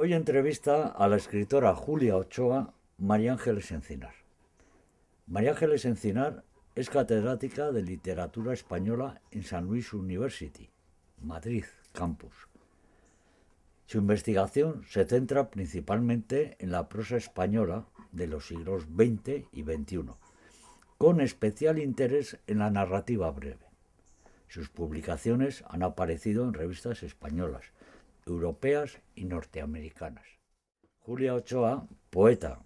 Hoy entrevista a la escritora Julia Ochoa, María Ángeles Encinar. María Ángeles Encinar es catedrática de Literatura Española en San Luis University, Madrid, campus. Su investigación se centra principalmente en la prosa española de los siglos XX y XXI, con especial interés en la narrativa breve. Sus publicaciones han aparecido en revistas españolas, europeas y norteamericanas. Julia Ochoa, poeta,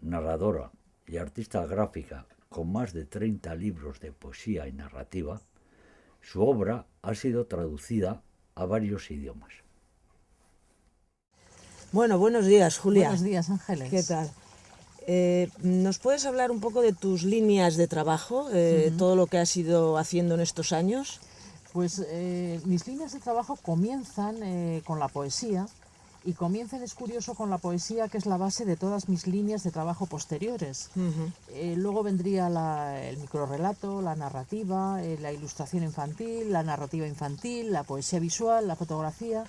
narradora y artista gráfica con más de 30 libros de poesía y narrativa, su obra ha sido traducida a varios idiomas. Bueno, buenos días, Julia. Buenos días, Ángeles. ¿Qué tal? ¿Nos puedes hablar un poco de tus líneas de trabajo, todo lo que has ido haciendo en estos años? Pues mis líneas de trabajo comienzan con la poesía, y comienzan, es curioso, con la poesía, que es la base de todas mis líneas de trabajo posteriores. Luego vendría el microrrelato, la narrativa, la ilustración infantil, la narrativa infantil, la poesía visual, la fotografía.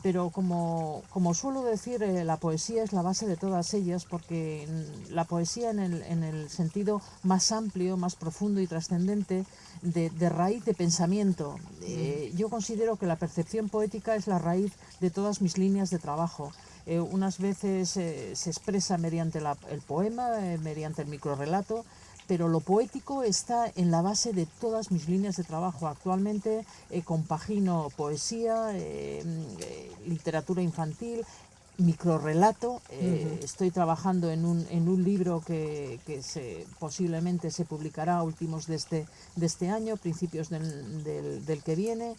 Pero como suelo decir, la poesía es la base de todas ellas, porque la poesía en el sentido más amplio, más profundo y trascendente, de raíz de pensamiento. Yo considero que la percepción poética es la raíz de todas mis líneas de trabajo. Unas veces se expresa mediante el poema, mediante el microrrelato, pero lo poético está en la base de todas mis líneas de trabajo. Actualmente compagino poesía, literatura infantil, microrrelato. Estoy trabajando en un libro que posiblemente se publicará a últimos de este año, principios del que viene.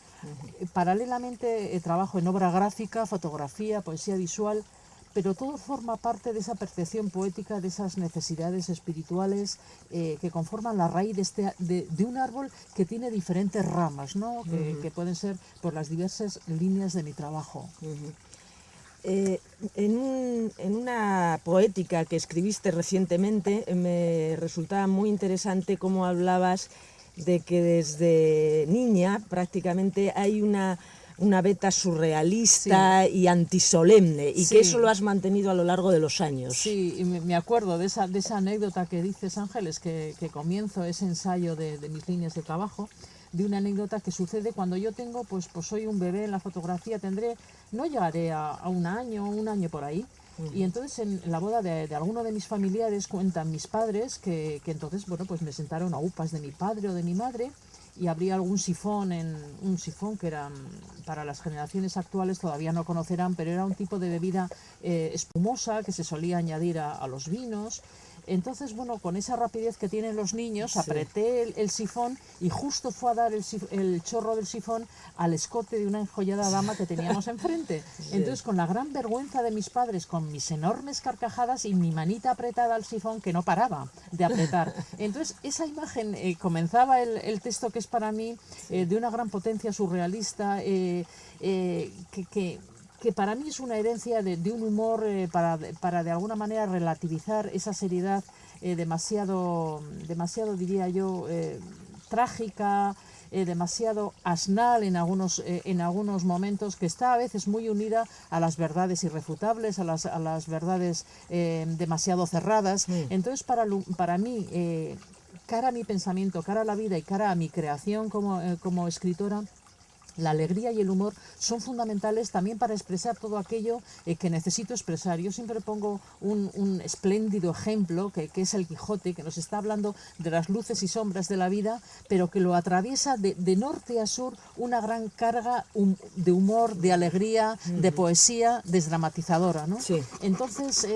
Paralelamente trabajo en obra gráfica, fotografía, poesía visual, pero todo forma parte de esa percepción poética, de esas necesidades espirituales que conforman la raíz de un árbol que tiene diferentes ramas, ¿no? Que pueden ser por las diversas líneas de mi trabajo. En una poética que escribiste recientemente me resultaba muy interesante cómo hablabas de que desde niña prácticamente hay una beta surrealista y antisolemne, y que eso lo has mantenido a lo largo de los años. Sí, y me acuerdo de esa anécdota que dices, Ángeles, que comienzo ese ensayo de mis líneas de trabajo, de una anécdota que sucede cuando yo tengo, pues soy un bebé en la fotografía, no llegaré a un año por ahí. Y entonces en la boda de alguno de mis familiares cuentan mis padres que entonces, bueno, pues me sentaron a upas de mi padre o de mi madre, y habría algún sifón, un sifón que era, para las generaciones actuales todavía no conocerán, pero era un tipo de bebida espumosa que se solía añadir a los vinos. Entonces, bueno, con esa rapidez que tienen los niños, apreté el sifón, y justo fue a dar el chorro del sifón al escote de una enjollada dama que teníamos enfrente. Entonces, con la gran vergüenza de mis padres, con mis enormes carcajadas y mi manita apretada al sifón, que no paraba de apretar. Entonces, esa imagen comenzaba el texto, que es para mí de una gran potencia surrealista, que para mí es una herencia de un humor para de alguna manera relativizar esa seriedad demasiado, diría yo, trágica, demasiado asnal en algunos momentos, que está a veces muy unida a las verdades irrefutables, a las verdades demasiado cerradas. Entonces, para mí, cara a mi pensamiento, cara a la vida y cara a mi creación como escritora, la alegría y el humor son fundamentales también para expresar todo aquello que necesito expresar. Yo siempre pongo un espléndido ejemplo, que es el Quijote, que nos está hablando de las luces y sombras de la vida, pero que lo atraviesa de norte a sur una gran carga de humor, de alegría, de poesía desdramatizadora, ¿no? Sí. Entonces,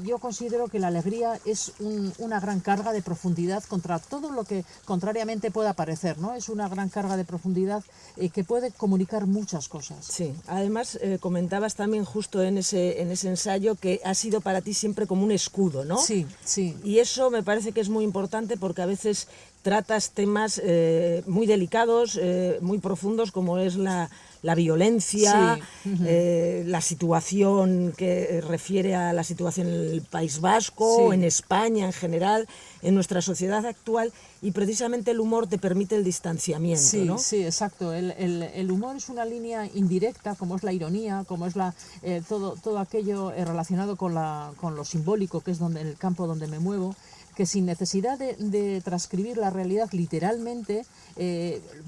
yo considero que la alegría es una gran carga de profundidad contra todo lo que contrariamente pueda parecer, ¿no? Es una gran carga de profundidad que puede comunicar muchas cosas. Sí, además comentabas también justo en ese ensayo que ha sido para ti siempre como un escudo, ¿no? Sí, sí. Y eso me parece que es muy importante, porque a veces tratas temas muy delicados, muy profundos, como es la la violencia, Sí. la situación que refiere a la situación en el País Vasco, Sí. en España en general, en nuestra sociedad actual, y precisamente el humor te permite el distanciamiento, Sí, ¿no? sí, exacto. El humor es una línea indirecta, como es la ironía, como es todo aquello relacionado con lo simbólico, que es donde, en el campo donde me muevo, que sin necesidad de transcribir la realidad literalmente,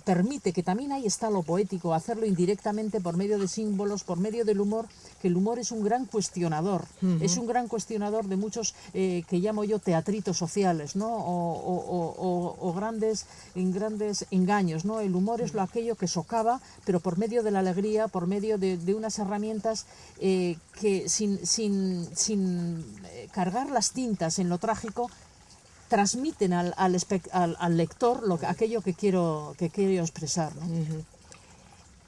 permite que también ahí está lo poético, hacerlo indirectamente por medio de símbolos, por medio del humor, que el humor es un gran cuestionador, es un gran cuestionador de muchos que llamo yo teatritos sociales, ¿no? O grandes engaños, ¿no? El humor es aquello que socava, pero por medio de la alegría, por medio de unas herramientas que sin cargar las tintas en lo trágico, transmiten al lector aquello que quiero expresar, ¿no?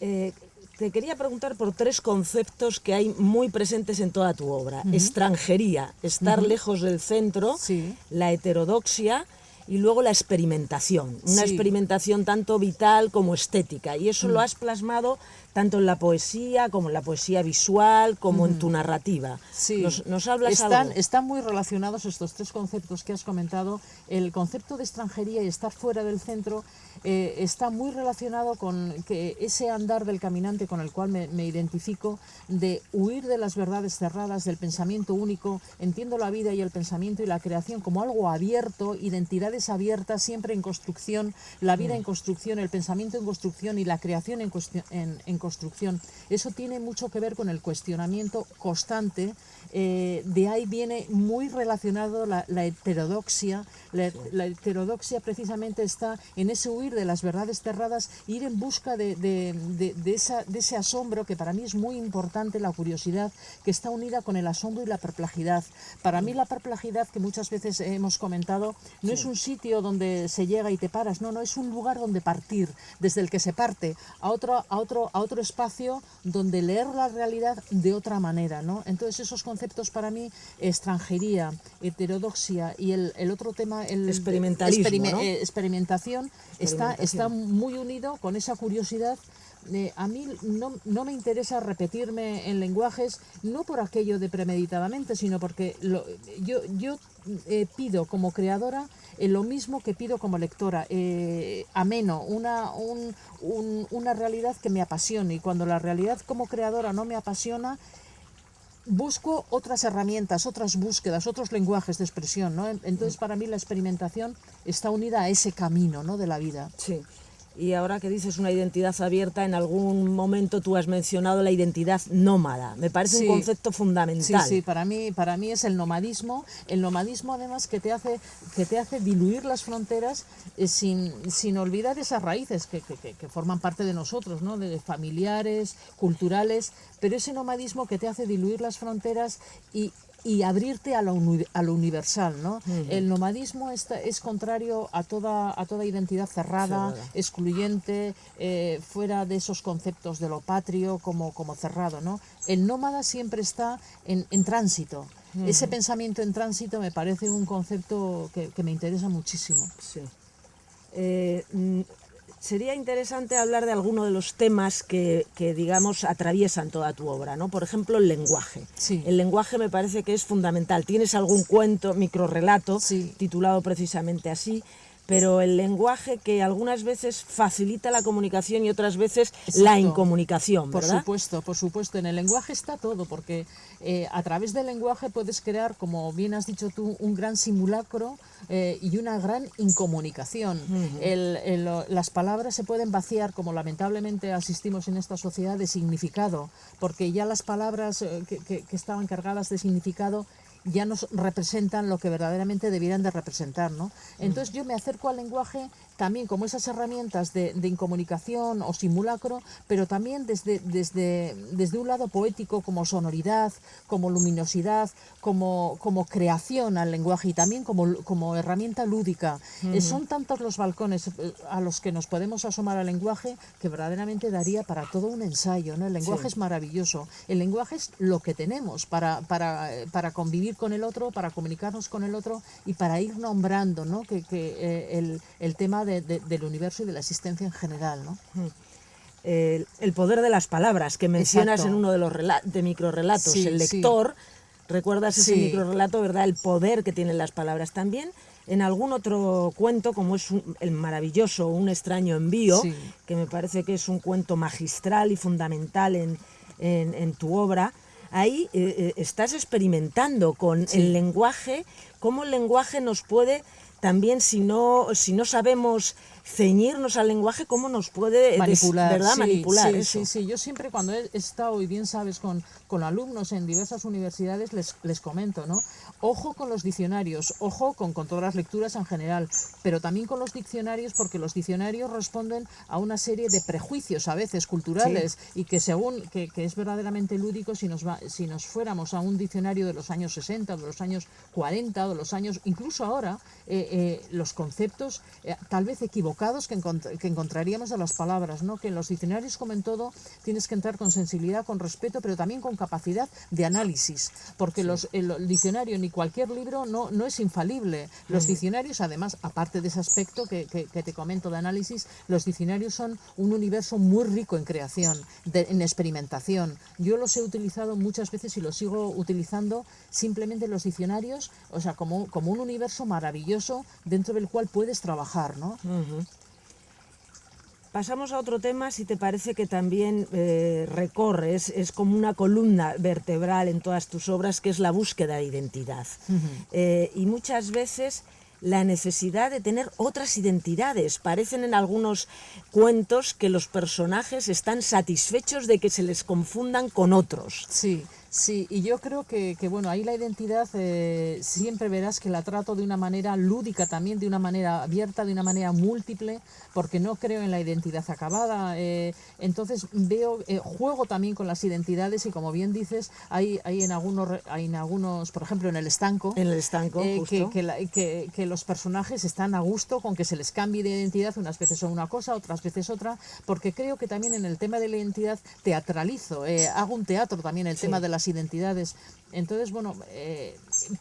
Eh, Te quería preguntar por tres conceptos que hay muy presentes en toda tu obra. Extranjería, estar lejos del centro, Sí. la heterodoxia y luego la experimentación. Una Sí. experimentación tanto vital como estética. Y eso lo has plasmado tanto en la poesía como en la poesía visual, como en tu narrativa. Sí, ¿Nos hablas algo? están muy relacionados estos tres conceptos que has comentado. El concepto de extranjería y estar fuera del centro está muy relacionado con que ese andar del caminante con el cual me identifico, de huir de las verdades cerradas, del pensamiento único. Entiendo la vida y el pensamiento y la creación como algo abierto, identidades abiertas, siempre en construcción, la vida en construcción, el pensamiento en construcción y la creación en construcción. Eso tiene mucho que ver con el cuestionamiento constante. De ahí viene muy relacionado la heterodoxia. La heterodoxia precisamente está en ese huir de las verdades cerradas, ir en busca de ese asombro, que para mí es muy importante, la curiosidad, que está unida con el asombro y la perplejidad. Para mí la perplejidad, que muchas veces hemos comentado, no es un sitio donde se llega y te paras, no, es un lugar donde partir, desde el que se parte a otro espacio donde leer la realidad de otra manera, ¿no? Entonces esos conceptos para mí, extranjería, heterodoxia y el otro tema, el Experimentalismo, ¿no? experimentación, está muy unido con esa curiosidad. A mí no me interesa repetirme en lenguajes, no por aquello de premeditadamente, sino porque yo pido como creadora lo mismo que pido como lectora, ameno, una realidad que me apasione, y cuando la realidad como creadora no me apasiona, busco otras herramientas, otras búsquedas, otros lenguajes de expresión, ¿no? Entonces para mí la experimentación está unida a ese camino, ¿no?, de la vida. Sí. Y ahora que dices una identidad abierta, en algún momento tú has mencionado la identidad nómada. Me parece un concepto fundamental. Sí, para mí es el nomadismo además que te hace diluir las fronteras, sin olvidar esas raíces que forman parte de nosotros, ¿no?, de familiares, culturales, pero ese nomadismo que te hace diluir las fronteras y abrirte a lo universal, ¿no? El nomadismo es contrario a toda identidad cerrada, excluyente, fuera de esos conceptos de lo patrio como cerrado, ¿no? El nómada siempre está en tránsito. Ese pensamiento en tránsito me parece un concepto que me interesa muchísimo. Sí. Sería interesante hablar de alguno de los temas que, digamos, atraviesan toda tu obra, ¿no? Por ejemplo, el lenguaje. Sí. El lenguaje me parece que es fundamental. Tienes algún cuento, microrrelato, Sí. titulado precisamente así, pero el lenguaje que algunas veces facilita la comunicación y otras veces la Exacto. incomunicación, ¿verdad? Por supuesto. En el lenguaje está todo, porque a través del lenguaje puedes crear, como bien has dicho tú, un gran simulacro y una gran incomunicación. Las palabras se pueden vaciar, como lamentablemente asistimos en esta sociedad, de significado, porque ya las palabras que estaban cargadas de significado ya nos representan lo que verdaderamente debieran de representar, ¿no? Entonces yo me acerco al lenguaje también como esas herramientas de incomunicación o simulacro, pero también desde un lado poético, como sonoridad, como luminosidad, como creación al lenguaje, y también como herramienta lúdica. Son tantos los balcones a los que nos podemos asomar al lenguaje, que verdaderamente daría para todo un ensayo, ¿no? El lenguaje es maravilloso. El lenguaje es lo que tenemos para convivir con el otro, para comunicarnos con el otro y para ir nombrando, ¿no?, el tema del universo y de la existencia en general, ¿no? el poder de las palabras que mencionas Exacto. en uno de los microrrelatos. Sí, el sí. lector, ¿recuerdas ese Sí. microrrelato, verdad? El poder que tienen las palabras. También en algún otro cuento, como es el maravilloso Un extraño envío, Sí. que me parece que es un cuento magistral y fundamental en tu obra, ahí estás experimentando con Sí. el lenguaje, cómo el lenguaje nos puede también, si no sabemos ceñirnos al lenguaje, cómo nos puede Manipular, ¿verdad? sí, Manipular sí, eso. sí, sí. Yo siempre cuando he estado, y bien sabes, con alumnos en diversas universidades, les comento, ¿no? Ojo con los diccionarios, ojo con todas las lecturas en general, pero también con los diccionarios, porque los diccionarios responden a una serie de prejuicios a veces culturales, y que según que es verdaderamente lúdico si nos fuéramos a un diccionario de los años 60, de los años 40, de los años, incluso ahora, los conceptos tal vez equivocados que encontraríamos de las palabras, ¿no? Que en los diccionarios, como en todo, tienes que entrar con sensibilidad, con respeto, pero también con capacidad de análisis, porque el diccionario ni cualquier libro no es infalible. Los diccionarios, además, aparte de ese aspecto que te comento de análisis, los diccionarios son un universo muy rico en creación, en experimentación. Yo los he utilizado muchas veces y los sigo utilizando simplemente los diccionarios, o sea, como un universo maravilloso dentro del cual puedes trabajar, ¿no? Pasamos a otro tema, si te parece, que también recorres, es como una columna vertebral en todas tus obras, que es la búsqueda de identidad. Y muchas veces la necesidad de tener otras identidades. Parecen en algunos cuentos que los personajes están satisfechos de que se les confundan con otros. Sí, sí, y yo creo que bueno, ahí la identidad siempre verás que la trato de una manera lúdica también, de una manera abierta, de una manera múltiple, porque no creo en la identidad acabada. Entonces juego también con las identidades, y como bien dices, hay en algunos, por ejemplo, en El Estanco, En El Estanco, justo. que los personajes están a gusto con que se les cambie de identidad, unas veces son una cosa, otras veces otra, porque creo que también en el tema de la identidad teatralizo, hago un teatro también, el tema de las identidades. Entonces, bueno,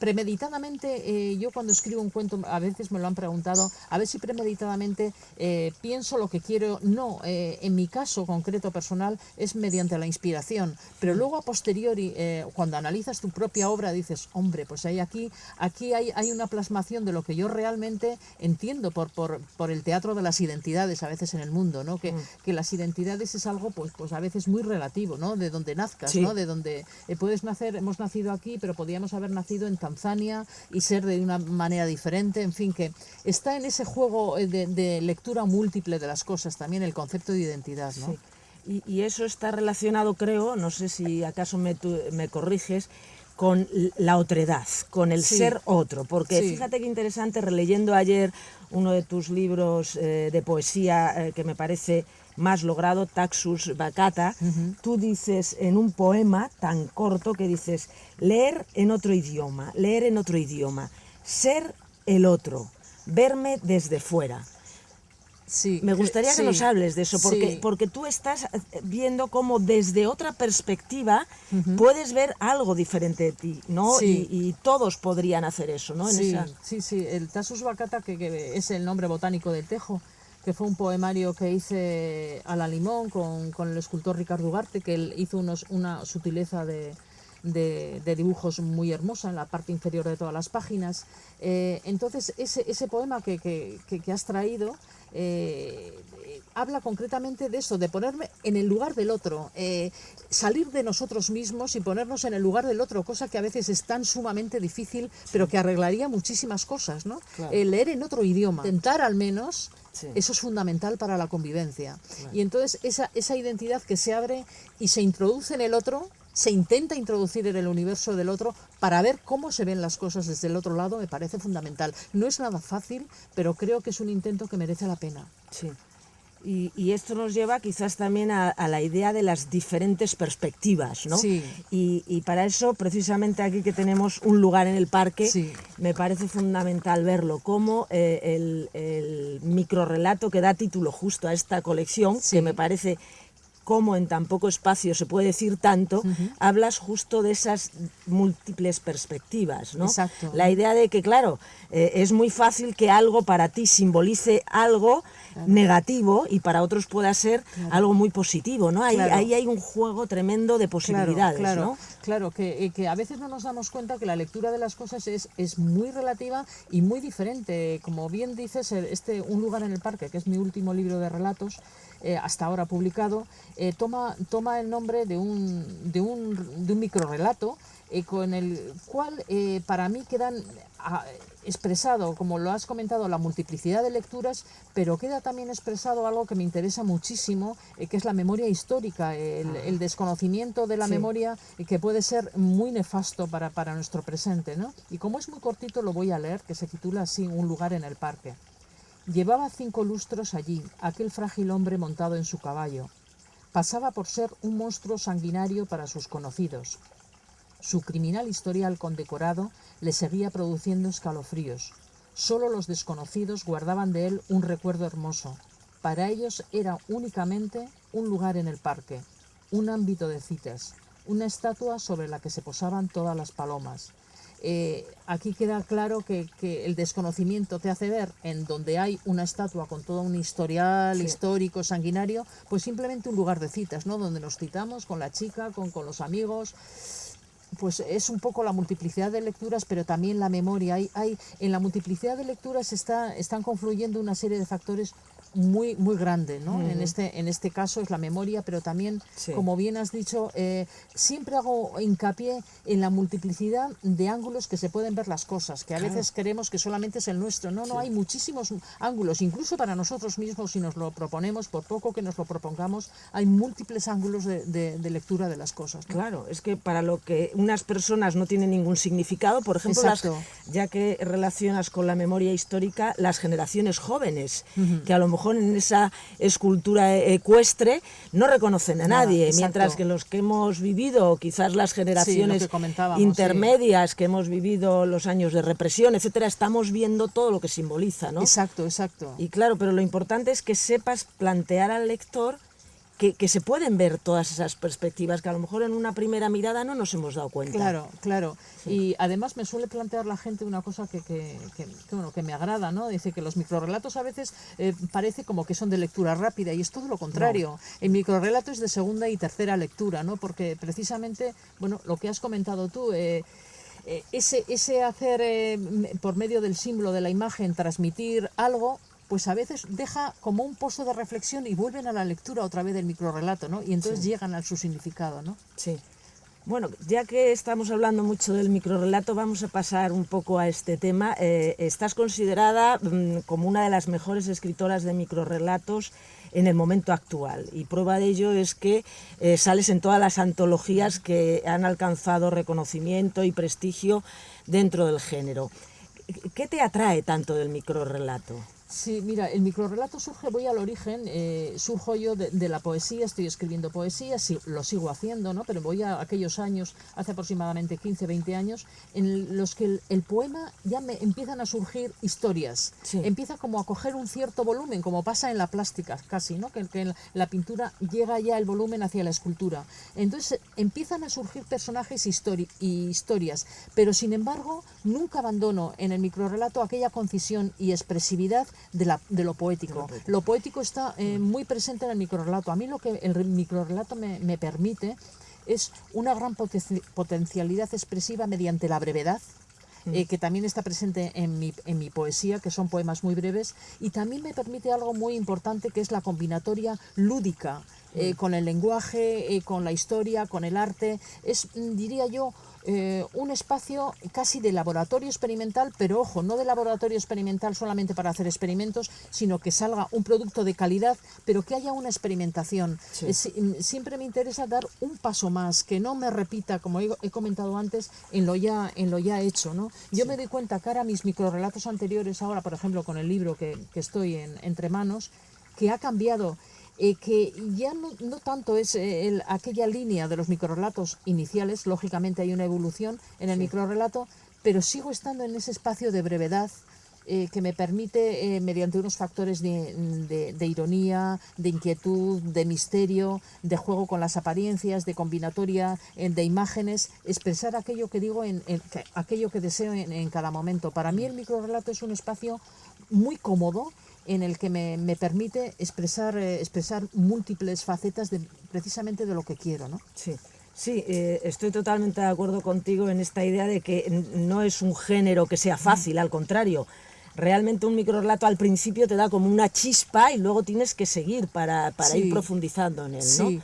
premeditadamente, yo cuando escribo un cuento, a veces me lo han preguntado, a ver si premeditadamente pienso lo que quiero. No, en mi caso concreto personal es mediante la inspiración, pero luego a posteriori, cuando analizas tu propia obra, dices, hombre, pues aquí hay una plasmación de lo que yo realmente entiendo por el teatro de las identidades a veces en el mundo, ¿no? Que las identidades es algo pues a veces muy relativo, ¿no? De donde nazcas, ¿no? De donde puedes nacer, hemos nacido aquí, pero podíamos haber nacido en Tanzania y ser de una manera diferente, en fin, que está en ese juego de lectura múltiple de las cosas también el concepto de identidad, ¿no? Sí. Y eso está relacionado, creo, no sé si acaso me corriges, con la otredad, con el ser otro, porque fíjate qué interesante, releyendo ayer uno de tus libros de poesía que me parece más logrado, Taxus Vacata, tú dices en un poema tan corto que dices, leer en otro idioma, ser el otro, verme desde fuera. Sí, me gustaría que nos hables de eso, sí. porque tú estás viendo cómo desde otra perspectiva puedes ver algo diferente de ti, ¿no? Sí. Y todos podrían hacer eso, ¿no? Sí, el Taxus Vacata, que es el nombre botánico del tejo, que fue un poemario que hice a la limón con el escultor Ricardo Ugarte, que él hizo una sutileza de dibujos muy hermosa en la parte inferior de todas las páginas. Entonces, ese poema que has traído habla concretamente de eso, de ponerme en el lugar del otro, salir de nosotros mismos y ponernos en el lugar del otro, cosa que a veces es tan sumamente difícil, pero que arreglaría muchísimas cosas, ¿no? Claro. Leer en otro idioma, intentar al menos. Sí. Eso es fundamental para la convivencia. Claro. Y entonces esa identidad que se abre y se introduce en el otro, se intenta introducir en el universo del otro para ver cómo se ven las cosas desde el otro lado, me parece fundamental. No es nada fácil, pero creo que es un intento que merece la pena. Sí. Y esto nos lleva quizás también a la idea de las diferentes perspectivas, ¿no? Sí. Y para eso, precisamente aquí que tenemos un lugar en el parque, Sí. me parece fundamental verlo, como el microrrelato que da título justo a esta colección, Sí. que me parece cómo en tan poco espacio se puede decir tanto, hablas justo de esas múltiples perspectivas, ¿no? Exacto. La idea de que, claro, es muy fácil que algo para ti simbolice algo negativo y para otros pueda ser algo muy positivo, ¿no? Ahí hay un juego tremendo de posibilidades, ¿no? Claro, que a veces no nos damos cuenta que la lectura de las cosas es muy relativa y muy diferente. Como bien dices, Un lugar en el parque, que es mi último libro de relatos, hasta ahora publicado, toma el nombre de un microrrelato con el cual para mí quedan expresado, como lo has comentado, la multiplicidad de lecturas, pero queda también expresado algo que me interesa muchísimo, que es la memoria histórica, el desconocimiento de la memoria, que puede ser muy nefasto para nuestro presente, ¿no? Y como es muy cortito, lo voy a leer, que se titula así, Un lugar en el parque. Llevaba 5 lustros allí, aquel frágil hombre montado en su caballo. Pasaba por ser un monstruo sanguinario para sus conocidos. Su criminal historial condecorado le seguía produciendo escalofríos. Solo los desconocidos guardaban de él un recuerdo hermoso. Para ellos era únicamente un lugar en el parque, un ámbito de citas, una estatua sobre la que se posaban todas las palomas. Aquí queda claro que el desconocimiento te hace ver en donde hay una estatua con todo un historial histórico, sanguinario, pues simplemente un lugar de citas, ¿no? Donde nos citamos con la chica, con los amigos. Pues es un poco la multiplicidad de lecturas, pero también la memoria. En la multiplicidad de lecturas están confluyendo una serie de factores muy grande, ¿no? En este caso es la memoria, pero también, como bien has dicho, siempre hago hincapié en la multiplicidad de ángulos que se pueden ver las cosas, que a veces creemos que solamente es el nuestro. No, hay muchísimos ángulos, incluso para nosotros mismos, si nos lo proponemos, por poco que nos lo propongamos, hay múltiples ángulos de lectura de las cosas, ¿no? Claro, es que para lo que unas personas no tienen ningún significado, por ejemplo, ya que relacionas con la memoria histórica, las generaciones jóvenes, que a lo mejor en esa escultura ecuestre no reconocen a nadie, mientras que los que hemos vivido, quizás las generaciones intermedias que hemos vivido los años de represión, etcétera, estamos viendo todo lo que simboliza, ¿no? Exacto. Y claro, pero lo importante es que sepas plantear al lector que se pueden ver todas esas perspectivas que a lo mejor en una primera mirada no nos hemos dado cuenta. Claro. Sí. Y además me suele plantear la gente una cosa que me agrada, ¿no? Dice que los microrrelatos a veces parece como que son de lectura rápida y es todo lo contrario. No. El microrrelato es de segunda y tercera lectura, ¿no? Porque precisamente, bueno, lo que has comentado tú, ese hacer por medio del símbolo de la imagen transmitir algo, pues a veces deja como un pozo de reflexión y vuelven a la lectura otra vez del microrrelato, ¿no? Y entonces llegan a su significado, ¿no? Sí. Bueno, ya que estamos hablando mucho del microrrelato, vamos a pasar un poco a este tema. Estás considerada como una de las mejores escritoras de microrrelatos en el momento actual, y prueba de ello es que sales en todas las antologías que han alcanzado reconocimiento y prestigio dentro del género. ¿Qué te atrae tanto del microrrelato? Sí, mira, el microrrelato voy al origen, surjo yo de la poesía, estoy escribiendo poesía, lo sigo haciendo, ¿no? Pero voy a aquellos años, hace aproximadamente 15, 20 años, en los que el poema ya me empiezan a surgir historias, empieza como a coger un cierto volumen, como pasa en la plástica casi, ¿no? Que en la pintura llega ya el volumen hacia la escultura. Entonces empiezan a surgir personajes y historias, pero sin embargo nunca abandono en el microrrelato aquella concisión y expresividad de lo poético. Lo poético está muy presente en el microrrelato. A mí lo que el microrrelato me permite es una gran potencialidad expresiva mediante la brevedad, que también está presente en mi poesía, que son poemas muy breves, y también me permite algo muy importante, que es la combinatoria lúdica, con el lenguaje, con la historia, con el arte. Es, diría yo, un espacio casi de laboratorio experimental, pero ojo, no de laboratorio experimental solamente para hacer experimentos, sino que salga un producto de calidad, pero que haya una experimentación. Siempre me interesa dar un paso más, que no me repita, como he comentado antes, en lo ya hecho, ¿no? Yo me doy cuenta que ahora mis microrrelatos anteriores, ahora por ejemplo con el libro que estoy entre manos, que ha cambiado. Que ya no tanto es aquella línea de los microrrelatos iniciales, lógicamente hay una evolución en el microrrelato, pero sigo estando en ese espacio de brevedad, que me permite, mediante unos factores de ironía, de inquietud, de misterio, de juego con las apariencias, de combinatoria, de imágenes, expresar aquello que digo, aquello que deseo en cada momento. Para mí el microrrelato es un espacio muy cómodo en el que me permite expresar múltiples facetas precisamente de lo que quiero, ¿no? Sí. Sí, estoy totalmente de acuerdo contigo en esta idea de que no es un género que sea fácil, al contrario. Realmente un microrrelato al principio te da como una chispa y luego tienes que seguir para ir profundizando en él, ¿no? Sí.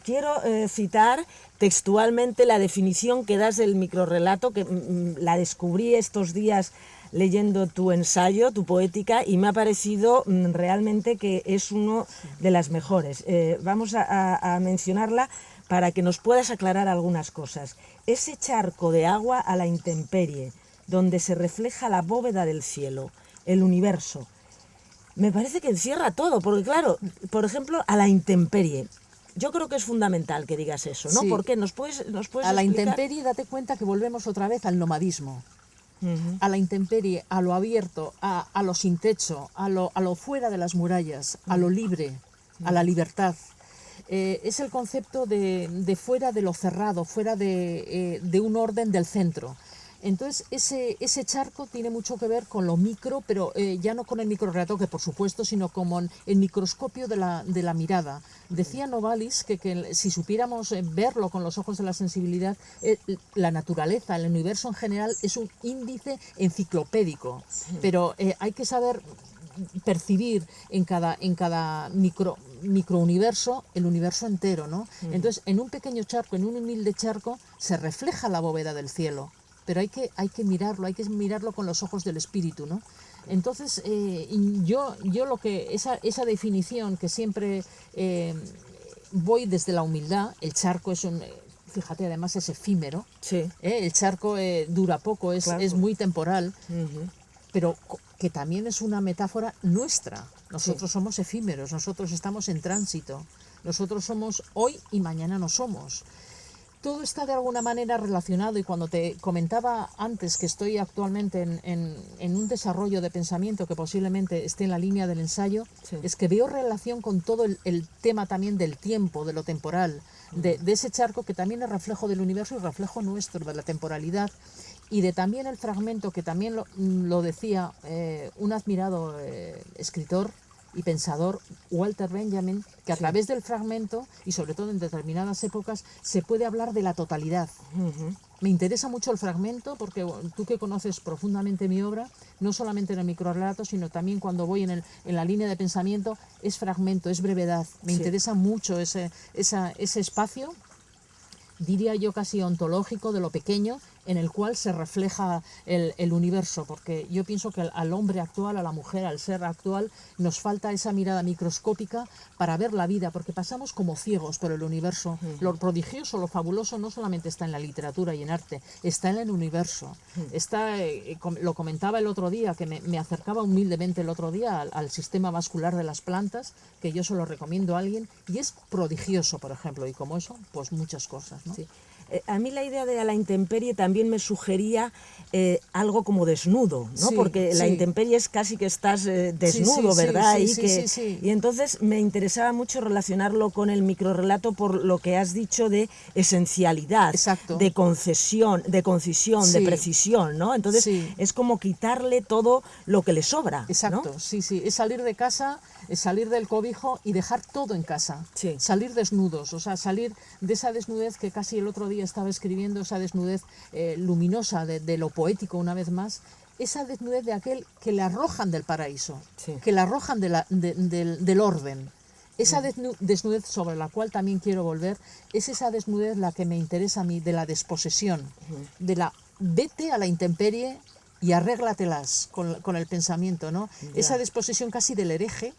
Quiero citar textualmente la definición que das del microrrelato, que la descubrí estos días leyendo tu ensayo, tu poética, y me ha parecido realmente que es uno de las mejores. Vamos a mencionarla para que nos puedas aclarar algunas cosas. Ese charco de agua a la intemperie, donde se refleja la bóveda del cielo, el universo. Me parece que encierra todo, porque claro, por ejemplo, a la intemperie. Yo creo que es fundamental que digas eso, ¿no? Sí. ¿Por qué? ¿Nos puedes A la explicar? intemperie, date cuenta que volvemos otra vez al nomadismo. A la intemperie, a lo abierto, a lo sin techo, a lo fuera de las murallas, a lo libre, a la libertad. Es el concepto de fuera de lo cerrado, fuera de un orden del centro. Entonces, ese charco tiene mucho que ver con lo micro, pero ya no con el microrrelato, que por supuesto, sino como el microscopio de la mirada. Decía Novalis que si supiéramos verlo con los ojos de la sensibilidad, la naturaleza, el universo en general, es un índice enciclopédico, pero hay que saber percibir en cada microuniverso el universo entero, ¿no? Entonces, en un pequeño charco, en un humilde charco, se refleja la bóveda del cielo, pero hay que mirarlo con los ojos del espíritu, ¿no? Entonces, yo lo que esa definición que siempre voy desde la humildad. El charco es fíjate, además es efímero. Sí. El charco dura poco, es muy temporal. Pero que también es una metáfora nuestra. Nosotros somos efímeros, nosotros estamos en tránsito, nosotros somos hoy y mañana no somos. Todo está de alguna manera relacionado, y cuando te comentaba antes que estoy actualmente en un desarrollo de pensamiento que posiblemente esté en la línea del ensayo, es que veo relación con todo el tema también del tiempo, de lo temporal, de ese charco que también es reflejo del universo y reflejo nuestro, de la temporalidad. Y de también el fragmento que también lo decía un admirado escritor y pensador, Walter Benjamin, que a través del fragmento, y sobre todo en determinadas épocas, se puede hablar de la totalidad. Me interesa mucho el fragmento porque tú que conoces profundamente mi obra, no solamente en el microrrelato, sino también cuando voy en la línea de pensamiento, es fragmento, es brevedad. Me interesa mucho ese espacio, diría yo casi ontológico, de lo pequeño, en el cual se refleja el universo, porque yo pienso que al hombre actual, a la mujer, al ser actual, nos falta esa mirada microscópica para ver la vida, porque pasamos como ciegos por el universo. Lo prodigioso, lo fabuloso no solamente está en la literatura y en arte, está en el universo. Está, lo comentaba el otro día, que me acercaba humildemente el otro día al sistema vascular de las plantas, que yo se lo recomiendo a alguien, y es prodigioso, por ejemplo, y como eso, pues muchas cosas, ¿no? Sí. A mí la idea de a la intemperie también me sugería algo como desnudo, ¿no? Sí, Porque la intemperie es casi que estás desnudo, ¿verdad? Y entonces me interesaba mucho relacionarlo con el microrrelato por lo que has dicho de esencialidad, Exacto. de concisión, de precisión, ¿no? Entonces es como quitarle todo lo que le sobra, Exacto, ¿no? sí, es salir de casa, es salir del cobijo y dejar todo en casa, salir desnudos, o sea, salir de esa desnudez que casi el otro día estaba escribiendo, esa desnudez luminosa de lo poético una vez más, esa desnudez de aquel que le arrojan del paraíso, que le arrojan del orden. Esa desnudez sobre la cual también quiero volver es esa desnudez la que me interesa a mí, de la desposesión, de la vete a la intemperie y arréglatelas con el pensamiento, ¿no? Esa desposesión casi del hereje,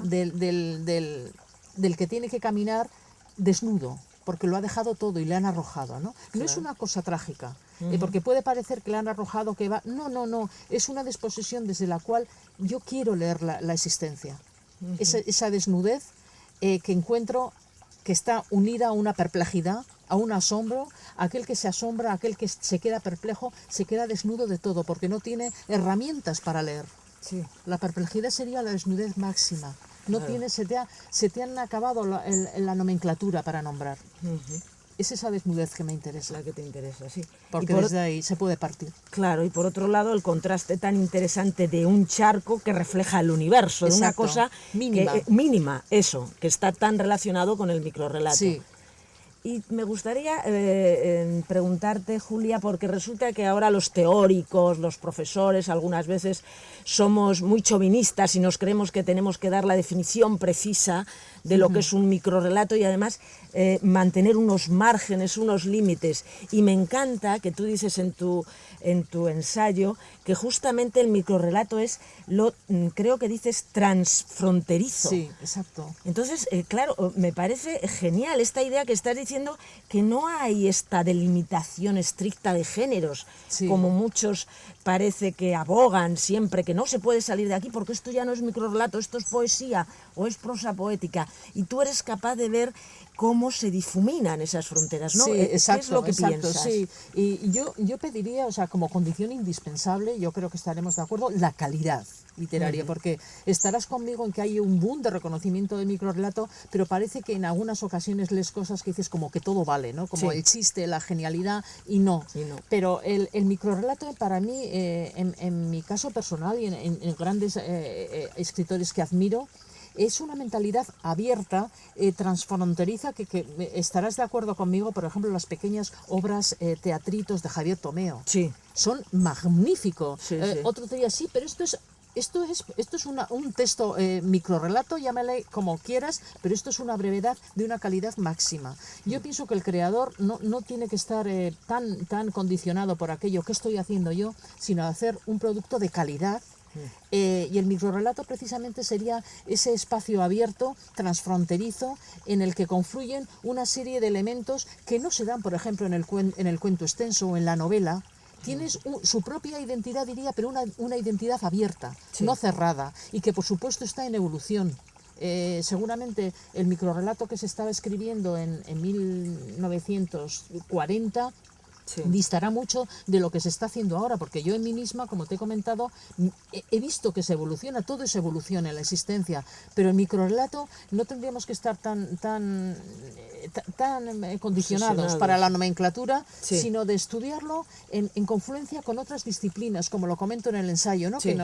del que tiene que caminar desnudo, porque lo ha dejado todo y le han arrojado, ¿no? No es una cosa trágica, porque puede parecer que le han arrojado, que va... No, es una desposesión desde la cual yo quiero leer la existencia. Esa desnudez que encuentro que está unida a una perplejidad, a un asombro, aquel que se asombra, aquel que se queda perplejo, se queda desnudo de todo, porque no tiene herramientas para leer. Sí. La perplejidad sería la desnudez máxima. No Claro. tiene, se te han acabado la nomenclatura para nombrar. Es esa desnudez que me interesa, La que te interesa, sí. porque Y por, desde ahí se puede partir. claro, y por otro lado el contraste tan interesante de un charco que refleja el universo, de una Exacto. cosa Mínima. mínima, eso, que está tan relacionado con el microrrelato. Sí. Y me gustaría preguntarte, Julia, porque resulta que ahora los teóricos, los profesores, algunas veces somos muy chauvinistas y nos creemos que tenemos que dar la definición precisa de lo que es un microrrelato y además mantener unos márgenes, unos límites. Y me encanta que tú dices en tu ensayo que justamente el microrrelato es, creo que dices, transfronterizo. Sí, exacto. Entonces, claro, me parece genial esta idea que estás diciendo, que no hay esta delimitación estricta de géneros, Sí. como muchos parece que abogan siempre, que no se puede salir de aquí porque esto ya no es microrrelato, esto es poesía o es prosa poética. Y tú eres capaz de ver cómo se difuminan esas fronteras, ¿no? Sí, ¿Qué exacto, es lo que exacto, piensas? sí. Y yo pediría, o sea, como condición indispensable, yo creo que estaremos de acuerdo, la calidad literaria, porque estarás conmigo en que hay un boom de reconocimiento de microrrelato, pero parece que en algunas ocasiones lees cosas que dices como que todo vale, ¿no? Como Sí. el chiste, la genialidad, y no. Y no. Pero el microrrelato para mí, en mi caso personal y en grandes escritores que admiro, es una mentalidad abierta, transfronteriza, que estarás de acuerdo conmigo, por ejemplo, las pequeñas obras, teatritos de Javier Tomeo. Sí. Son magníficos. Sí, sí. Otro te diría, sí, pero esto es un texto microrrelato, llámale como quieras, pero esto es una brevedad de una calidad máxima. Yo pienso que el creador no tiene que estar tan condicionado por aquello que estoy haciendo yo, sino hacer un producto de calidad. Y el microrrelato precisamente sería ese espacio abierto, transfronterizo, en el que confluyen una serie de elementos que no se dan, por ejemplo, en el cuento extenso o en la novela. Tienes su propia identidad, diría, pero una identidad abierta, Sí. no cerrada, y que por supuesto está en evolución. Seguramente el microrrelato que se estaba escribiendo en 1940 Sí. distará mucho de lo que se está haciendo ahora, porque yo en mí misma, como te he comentado, he visto que se evoluciona, todo es evolución en la existencia, pero el microrrelato no tendríamos que estar tan condicionados Obsesionados. para la nomenclatura, Sí. sino de estudiarlo en confluencia con otras disciplinas, como lo comento en el ensayo, ¿no? Sí.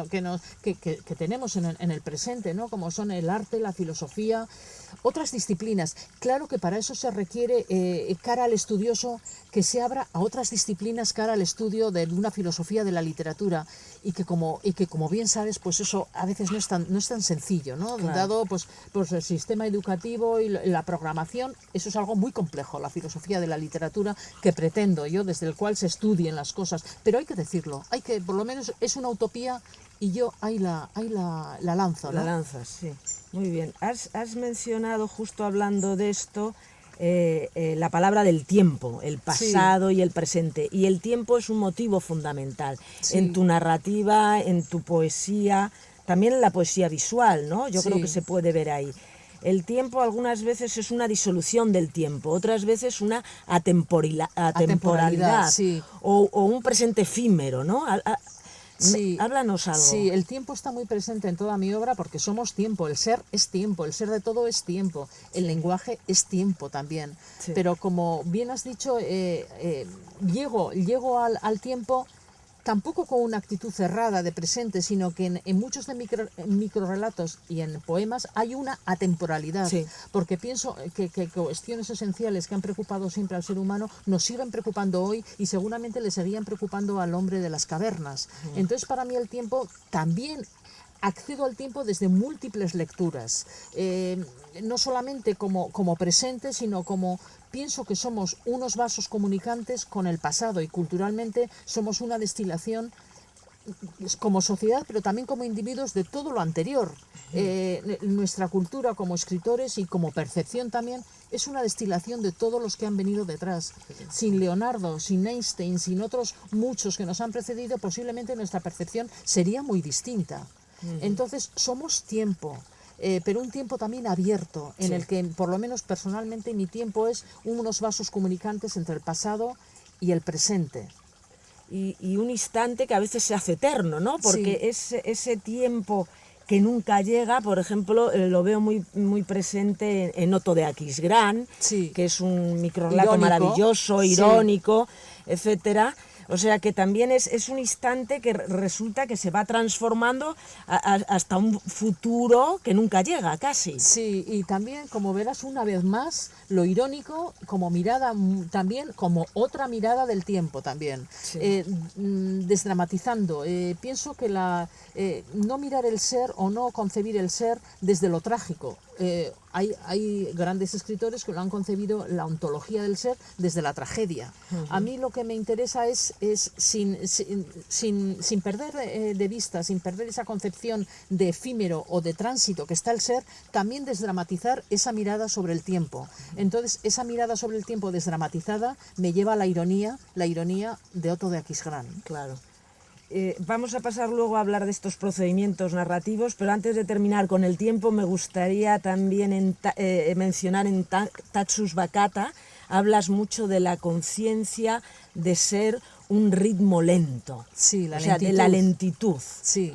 que tenemos en el presente, ¿no? Como son el arte, la filosofía, otras disciplinas. Claro que para eso se requiere, cara al estudioso, que se abra a otras disciplinas cara al estudio de una filosofía de la literatura, y que como bien sabes, pues eso a veces no es tan sencillo, ¿no? Claro. Dado pues el sistema educativo y la programación, eso es algo muy complejo, la filosofía de la literatura, que pretendo yo, desde el cual se estudien las cosas, pero hay que decirlo, por lo menos es una utopía, y yo ahí la lanzo, ¿no? La lanzas, sí. Muy bien. Has mencionado, justo hablando de esto, la palabra del tiempo, el pasado y el presente. Y el tiempo es un motivo fundamental Sí. en tu narrativa, en tu poesía, también en la poesía visual, ¿no? Yo Sí. creo que se puede ver ahí. El tiempo algunas veces es una disolución del tiempo, otras veces una atemporalidad, sí. o un presente efímero, ¿no? Sí, Háblanos algo. Sí, el tiempo está muy presente en toda mi obra, porque somos tiempo, el ser es tiempo, el ser de todo es tiempo, el lenguaje es tiempo también. Sí. Pero como bien has dicho, llego al tiempo tampoco con una actitud cerrada de presente, sino que en muchos de microrrelatos y en poemas hay una atemporalidad, Sí. porque pienso que cuestiones esenciales que han preocupado siempre al ser humano nos siguen preocupando hoy, y seguramente le seguían preocupando al hombre de las cavernas. Entonces, para mí el tiempo también... Accedo al tiempo desde múltiples lecturas, no solamente como presente, sino como pienso que somos unos vasos comunicantes con el pasado, y culturalmente somos una destilación como sociedad, pero también como individuos, de todo lo anterior. Nuestra cultura como escritores y como percepción también es una destilación de todos los que han venido detrás. Sin Leonardo, sin Einstein, sin otros muchos que nos han precedido, posiblemente nuestra percepción sería muy distinta. Entonces somos tiempo. pero un tiempo también abierto, en el que, por lo menos personalmente, mi tiempo es unos vasos comunicantes entre el pasado y el presente. Y un instante que a veces se hace eterno, ¿no? Porque ese tiempo que nunca llega, por ejemplo, lo veo muy presente en Otto de Aquisgrán, que es un microrrelato maravilloso, irónico, etcétera. O sea que también es un instante que resulta que se va transformando hasta un futuro que nunca llega, casi. Sí, y también, como verás una vez más, lo irónico como mirada, también como otra mirada del tiempo también. Desdramatizando. Pienso que no mirar el ser o no concebir el ser desde lo trágico. Hay grandes escritores que lo han concebido, la ontología del ser, desde la tragedia. A mí lo que me interesa es sin perder de vista, sin perder esa concepción de efímero o de tránsito que está el ser, también desdramatizar esa mirada sobre el tiempo. Entonces, esa mirada sobre el tiempo desdramatizada me lleva a la ironía de Otto de Aquisgrán. Claro. Vamos a pasar luego a hablar de estos procedimientos narrativos, pero antes de terminar con el tiempo me gustaría también mencionar en Taxus Vacata, hablas mucho de la conciencia de ser un ritmo lento, sí, de la lentitud. Sí.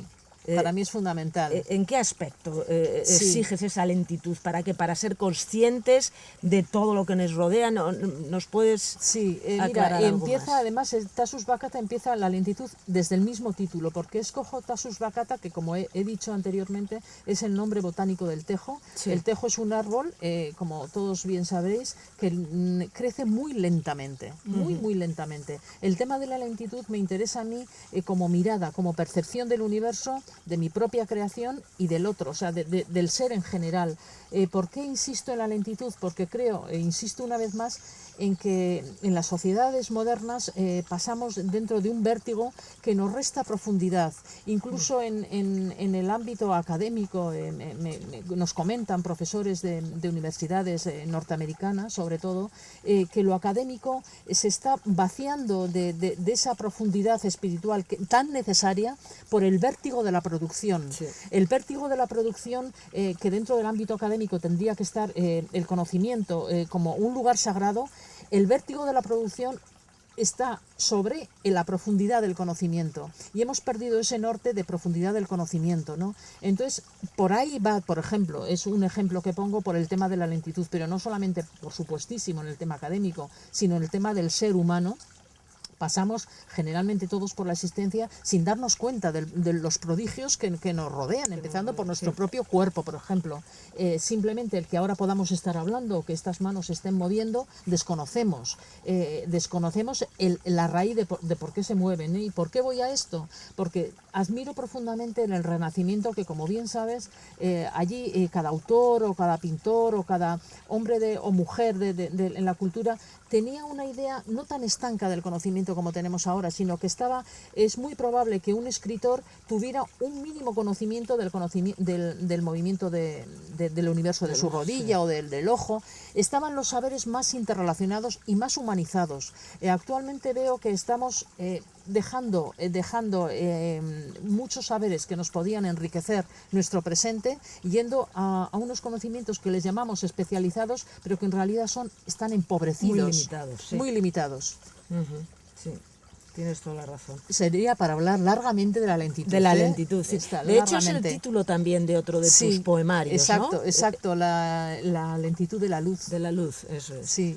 Para mí es fundamental. ¿En qué aspecto exiges esa lentitud? ¿Para qué? ¿Para ser conscientes de todo lo que nos rodea? ¿Nos puedes aclarar algo empieza más? además, Taxus Vacata empieza la lentitud desde el mismo título, porque escojo Taxus Vacata, que como he dicho anteriormente, es el nombre botánico del tejo. Sí. El tejo es un árbol, como todos bien sabréis, que crece muy lentamente, muy lentamente. El tema de la lentitud me interesa a mí como mirada, como percepción del universo, de mi propia creación y del otro, o sea, del ser en general. ¿Por qué insisto en la lentitud? Porque creo, insisto una vez más, en que en las sociedades modernas pasamos dentro de un vértigo que nos resta profundidad. Incluso en el ámbito académico nos comentan profesores de universidades norteamericanas, sobre todo, que lo académico se está vaciando de esa profundidad espiritual tan necesaria por el vértigo de la producción. Sí. El vértigo de la producción que dentro del ámbito académico tendría que estar el conocimiento como un lugar sagrado. El vértigo de la producción está sobre la profundidad del conocimiento y hemos perdido ese norte de profundidad del conocimiento, ¿no? Entonces, por ahí va, por ejemplo, es un ejemplo que pongo por el tema de la lentitud, pero no solamente, por supuestísimo, en el tema académico, sino en el tema del ser humano. Pasamos generalmente todos por la existencia sin darnos cuenta de los prodigios que nos rodean, empezando por nuestro propio cuerpo, por ejemplo. Simplemente el que ahora podamos estar hablando o que estas manos se estén moviendo, desconocemos la raíz de por qué se mueven, ¿eh? ¿Y por qué voy a esto? Porque admiro profundamente en el Renacimiento que, como bien sabes, allí cada autor o cada pintor o cada hombre o mujer en la cultura tenía una idea no tan estanca del conocimiento como tenemos ahora, sino que es muy probable que un escritor tuviera un mínimo conocimiento del movimiento del universo, de su rodilla o del ojo. Estaban los saberes más interrelacionados y más humanizados. Actualmente veo que estamos dejando muchos saberes que nos podían enriquecer nuestro presente, yendo a unos conocimientos que les llamamos especializados, pero que en realidad están empobrecidos. Muy limitados. Sí, tienes toda la razón. Sería para hablar largamente de la lentitud. De la lentitud, sí. De hecho, es el título también de otro de tus poemarios, exacto, ¿no? Exacto, la lentitud de la luz. De la luz, eso es. Sí.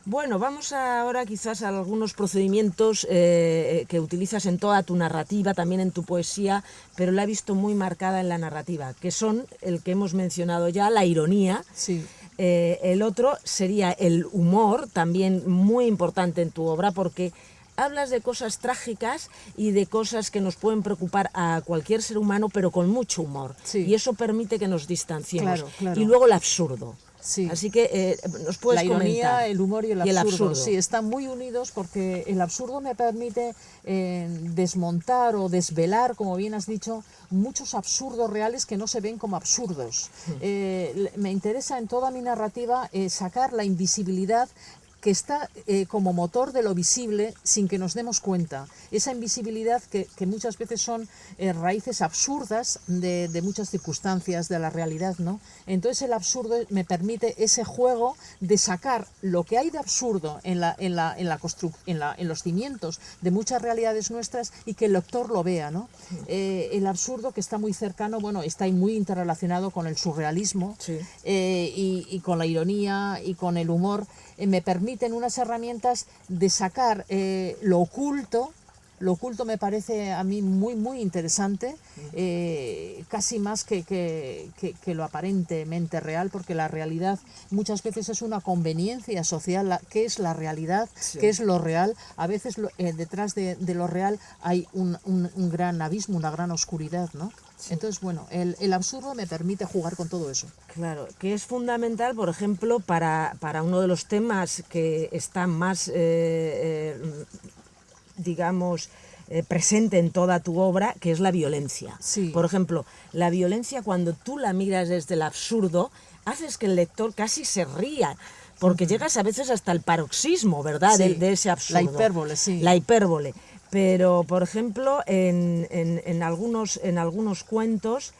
Bueno, vamos ahora quizás a algunos procedimientos que utilizas en toda tu narrativa, también en tu poesía, pero la he visto muy marcada en la narrativa, que son el que hemos mencionado ya, la ironía. Sí. El otro sería el humor, también muy importante en tu obra, porque hablas de cosas trágicas y de cosas que nos pueden preocupar a cualquier ser humano, pero con mucho humor. Sí. Y eso permite que nos distanciemos. Claro. Y luego el absurdo. Sí. Así que nos puedes comentar. La ironía, comentar. el humor y el absurdo. Sí, están muy unidos porque el absurdo me permite desmontar o desvelar, como bien has dicho, muchos absurdos reales que no se ven como absurdos. Me interesa en toda mi narrativa sacar la invisibilidad que está como motor de lo visible sin que nos demos cuenta. Esa invisibilidad que muchas veces son raíces absurdas de muchas circunstancias de la realidad, ¿no? Entonces el absurdo me permite ese juego de sacar lo que hay de absurdo en los cimientos de muchas realidades nuestras y que el lector lo vea, ¿no? El absurdo, que está muy cercano, bueno, está muy interrelacionado con el surrealismo, Sí. Y con la ironía y con el humor, me permiten unas herramientas de sacar lo oculto. Lo oculto me parece a mí muy, muy interesante, casi más que lo aparentemente real, porque la realidad muchas veces es una conveniencia social. ¿Qué es la realidad? Sí. ¿Qué es lo real? A veces detrás de lo real hay un gran abismo, una gran oscuridad, ¿no? Sí. Entonces, bueno, el absurdo me permite jugar con todo eso. Claro, que es fundamental, por ejemplo, para uno de los temas que está más, digamos, presente en toda tu obra, que es la violencia. Sí. Por ejemplo, la violencia, cuando tú la miras desde el absurdo, haces que el lector casi se ría, porque llegas a veces hasta el paroxismo, ¿verdad?, Sí. de ese absurdo. La hipérbole, sí. La hipérbole. Pero, por ejemplo, en algunos cuentos,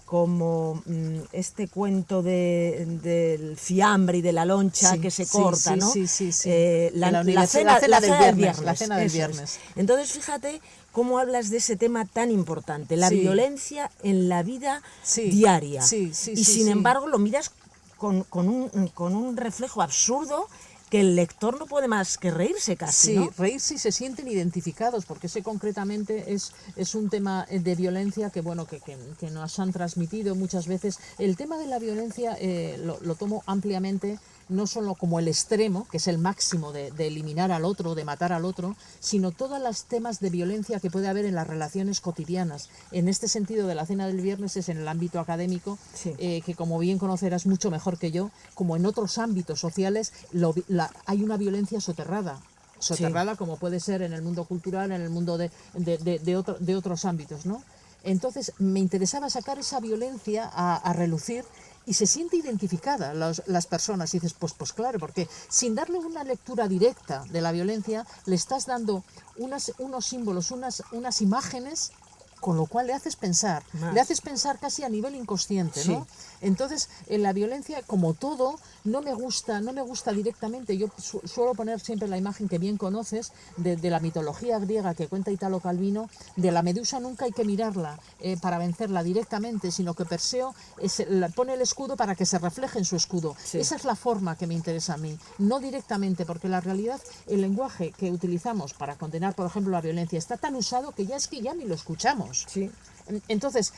como este cuento del fiambre y de la loncha, Sí, que se sí, corta, sí, ¿no? sí, sí, sí. La cena del viernes. La cena del Eso es. viernes. Entonces, fíjate cómo hablas de ese tema tan importante, la Sí. violencia en la vida Sí, diaria. sí, sí, y sí, sin sí. embargo lo miras con un reflejo absurdo, que el lector no puede más que reírse casi, Sí, ¿no? reírse y se sienten identificados, porque ese concretamente es un tema de violencia que, bueno, que nos han transmitido muchas veces. El tema de la violencia lo tomo ampliamente, no solo como el extremo, que es el máximo de eliminar al otro, de matar al otro, sino todos los temas de violencia que puede haber en las relaciones cotidianas. En este sentido de la cena del viernes es en el ámbito académico, Sí. que como bien conocerás mucho mejor que yo, como en otros ámbitos sociales, hay una violencia soterrada, como puede ser en el mundo cultural, en el mundo de otros ámbitos, ¿no? Entonces me interesaba sacar esa violencia a relucir, y se siente identificada las personas, y dices, pues claro, porque sin darle una lectura directa de la violencia, le estás dando unos símbolos, unas imágenes, con lo cual le haces pensar casi a nivel inconsciente, ¿no? Sí. Entonces, en la violencia, como todo, no me gusta directamente. Yo suelo poner siempre la imagen que bien conoces de la mitología griega que cuenta Italo Calvino, de la medusa. Nunca hay que mirarla para vencerla directamente, sino que Perseo pone el escudo para que se refleje en su escudo. Sí. Esa es la forma que me interesa a mí, no directamente, porque la realidad, el lenguaje que utilizamos para condenar, por ejemplo, la violencia, está tan usado que ya ni lo escuchamos. Sí. Entonces,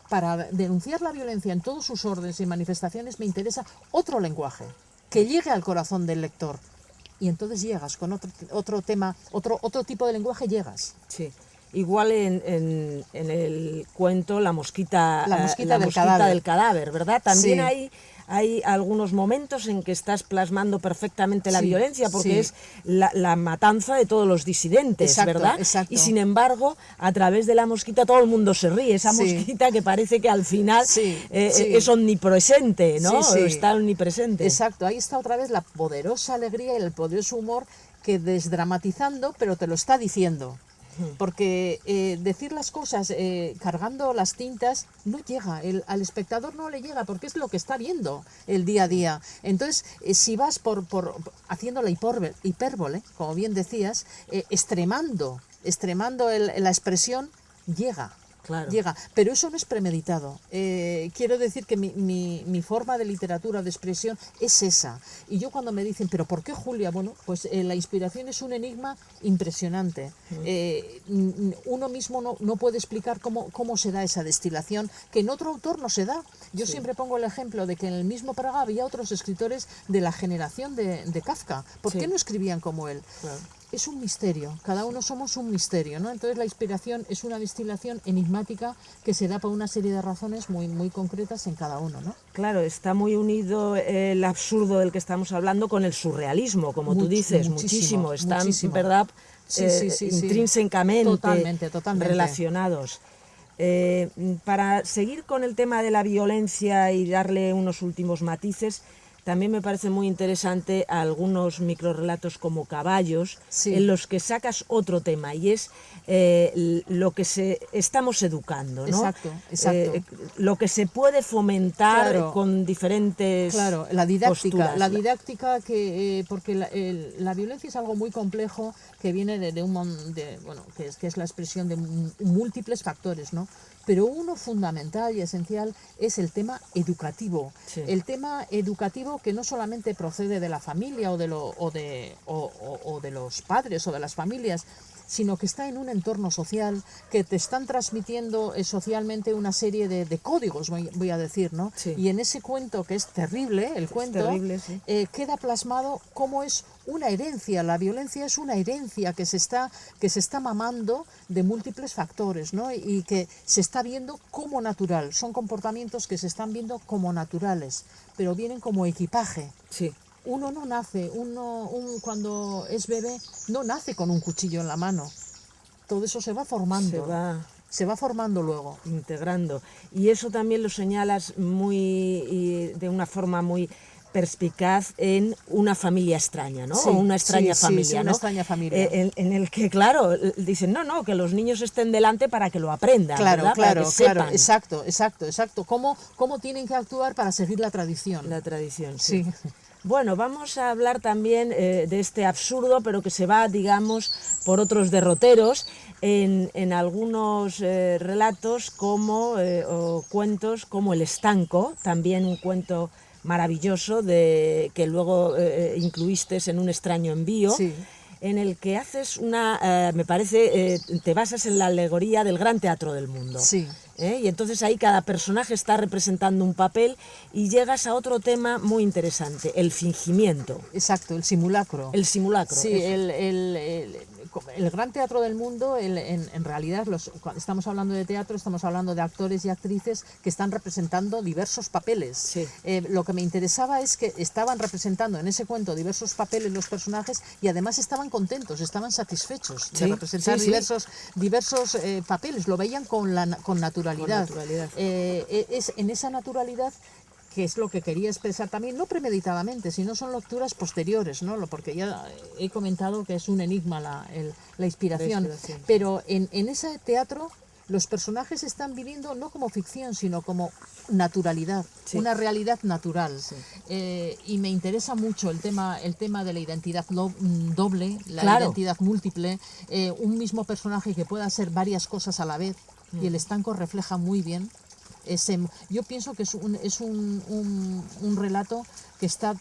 para denunciar la violencia en todos sus órdenes y manifestaciones, me interesa otro lenguaje, que llegue al corazón del lector. Y entonces llegas con otro tema, otro tipo de lenguaje, llegas. Sí. Igual en el cuento La mosquita del cadáver, ¿verdad? También Sí. hay algunos momentos en que estás plasmando perfectamente la Sí, violencia, porque sí. es la matanza de todos los disidentes, Exacto, ¿verdad? exacto. Y sin embargo, a través de la mosquita todo el mundo se ríe. Esa Sí. mosquita que parece que al final Sí, sí. es omnipresente, ¿no? Sí, sí. Está omnipresente. Exacto, ahí está otra vez la poderosa alegría y el poderoso humor, que desdramatizando, pero te lo está diciendo. Porque decir las cosas cargando las tintas no llega, al espectador no le llega, porque es lo que está viendo el día a día. Entonces, si vas por haciendo la hipérbole, como bien decías, extremando la expresión, llega. Claro. Llega, pero eso no es premeditado. Quiero decir que mi forma de literatura, de expresión, es esa. Y yo, cuando me dicen, ¿pero por qué Julia? Bueno, pues la inspiración es un enigma impresionante. Uno mismo no puede explicar cómo se da esa destilación, que en otro autor no se da. Yo siempre pongo el ejemplo de que en el mismo Praga había otros escritores de la generación de Kafka. ¿Por qué no escribían como él? Claro. Es un misterio, cada uno somos un misterio, ¿no? Entonces la inspiración es una destilación enigmática que se da por una serie de razones muy, muy concretas en cada uno, ¿no? Claro, está muy unido el absurdo del que estamos hablando con el surrealismo, como tú dices, muchísimo. Están, muchísimo. ¿verdad?, Sí. intrínsecamente Totalmente. relacionados. Para seguir con el tema de la violencia y darle unos últimos matices, también me parece muy interesante algunos microrelatos como Caballos, Sí. en los que sacas otro tema, y es lo que estamos educando, ¿no? Exacto, exacto. Lo que se puede fomentar Claro. con diferentes Claro, la didáctica, posturas. porque la violencia es algo muy complejo que viene bueno, que es la expresión de múltiples factores, ¿no? Pero uno fundamental y esencial es el tema educativo. Sí. El tema educativo que no solamente procede de la familia o de los padres o de las familias, sino que está en un entorno social, que te están transmitiendo socialmente una serie de códigos, voy a decir, ¿no? Sí. Y en ese cuento, que es terrible, el cuento, terrible, sí. queda plasmado cómo es una herencia. La violencia es una herencia que se está mamando de múltiples factores, ¿no? Y que se está viendo como natural. Son comportamientos que se están viendo como naturales, pero vienen como equipaje. Sí. Uno no nace, cuando es bebé, no nace con un cuchillo en la mano. Todo eso se va formando. Se va formando luego. Integrando. Y eso también lo señalas de una forma muy perspicaz en Una familia extraña, ¿no? Sí, o Una extraña familia, sí, ¿no? Una extraña familia. En el que, claro, dicen, no, que los niños estén delante para que lo aprendan, Claro, ¿verdad? claro, para que sepan. exacto. ¿Cómo tienen que actuar para seguir la tradición? La tradición, sí. Sí. Bueno, vamos a hablar también de este absurdo, pero que se va, digamos, por otros derroteros en algunos relatos o cuentos como El estanco, también un cuento maravilloso que luego incluiste en Un extraño envío. Sí. En el que haces me parece, te basas en la alegoría del gran teatro del mundo. Sí. Y entonces ahí cada personaje está representando un papel y llegas a otro tema muy interesante, el fingimiento. Exacto, el simulacro. El simulacro. Sí, el gran teatro del mundo, en realidad, cuando estamos hablando de teatro, estamos hablando de actores y actrices que están representando diversos papeles. Sí. Lo que me interesaba es que estaban representando en ese cuento diversos papeles los personajes y además estaban contentos, estaban satisfechos de representar diversos papeles, lo veían con naturalidad. Es en esa naturalidad que es lo que quería expresar también, no premeditadamente, sino son lecturas posteriores, ¿no? Porque ya he comentado que es un enigma la inspiración. Pero en ese teatro los personajes están viviendo no como ficción, sino como naturalidad, una realidad natural. Sí. Y me interesa mucho el tema de la identidad doble, la identidad múltiple, un mismo personaje que pueda ser varias cosas a la vez, y El estanco refleja muy bien. Yo pienso que es un relato que está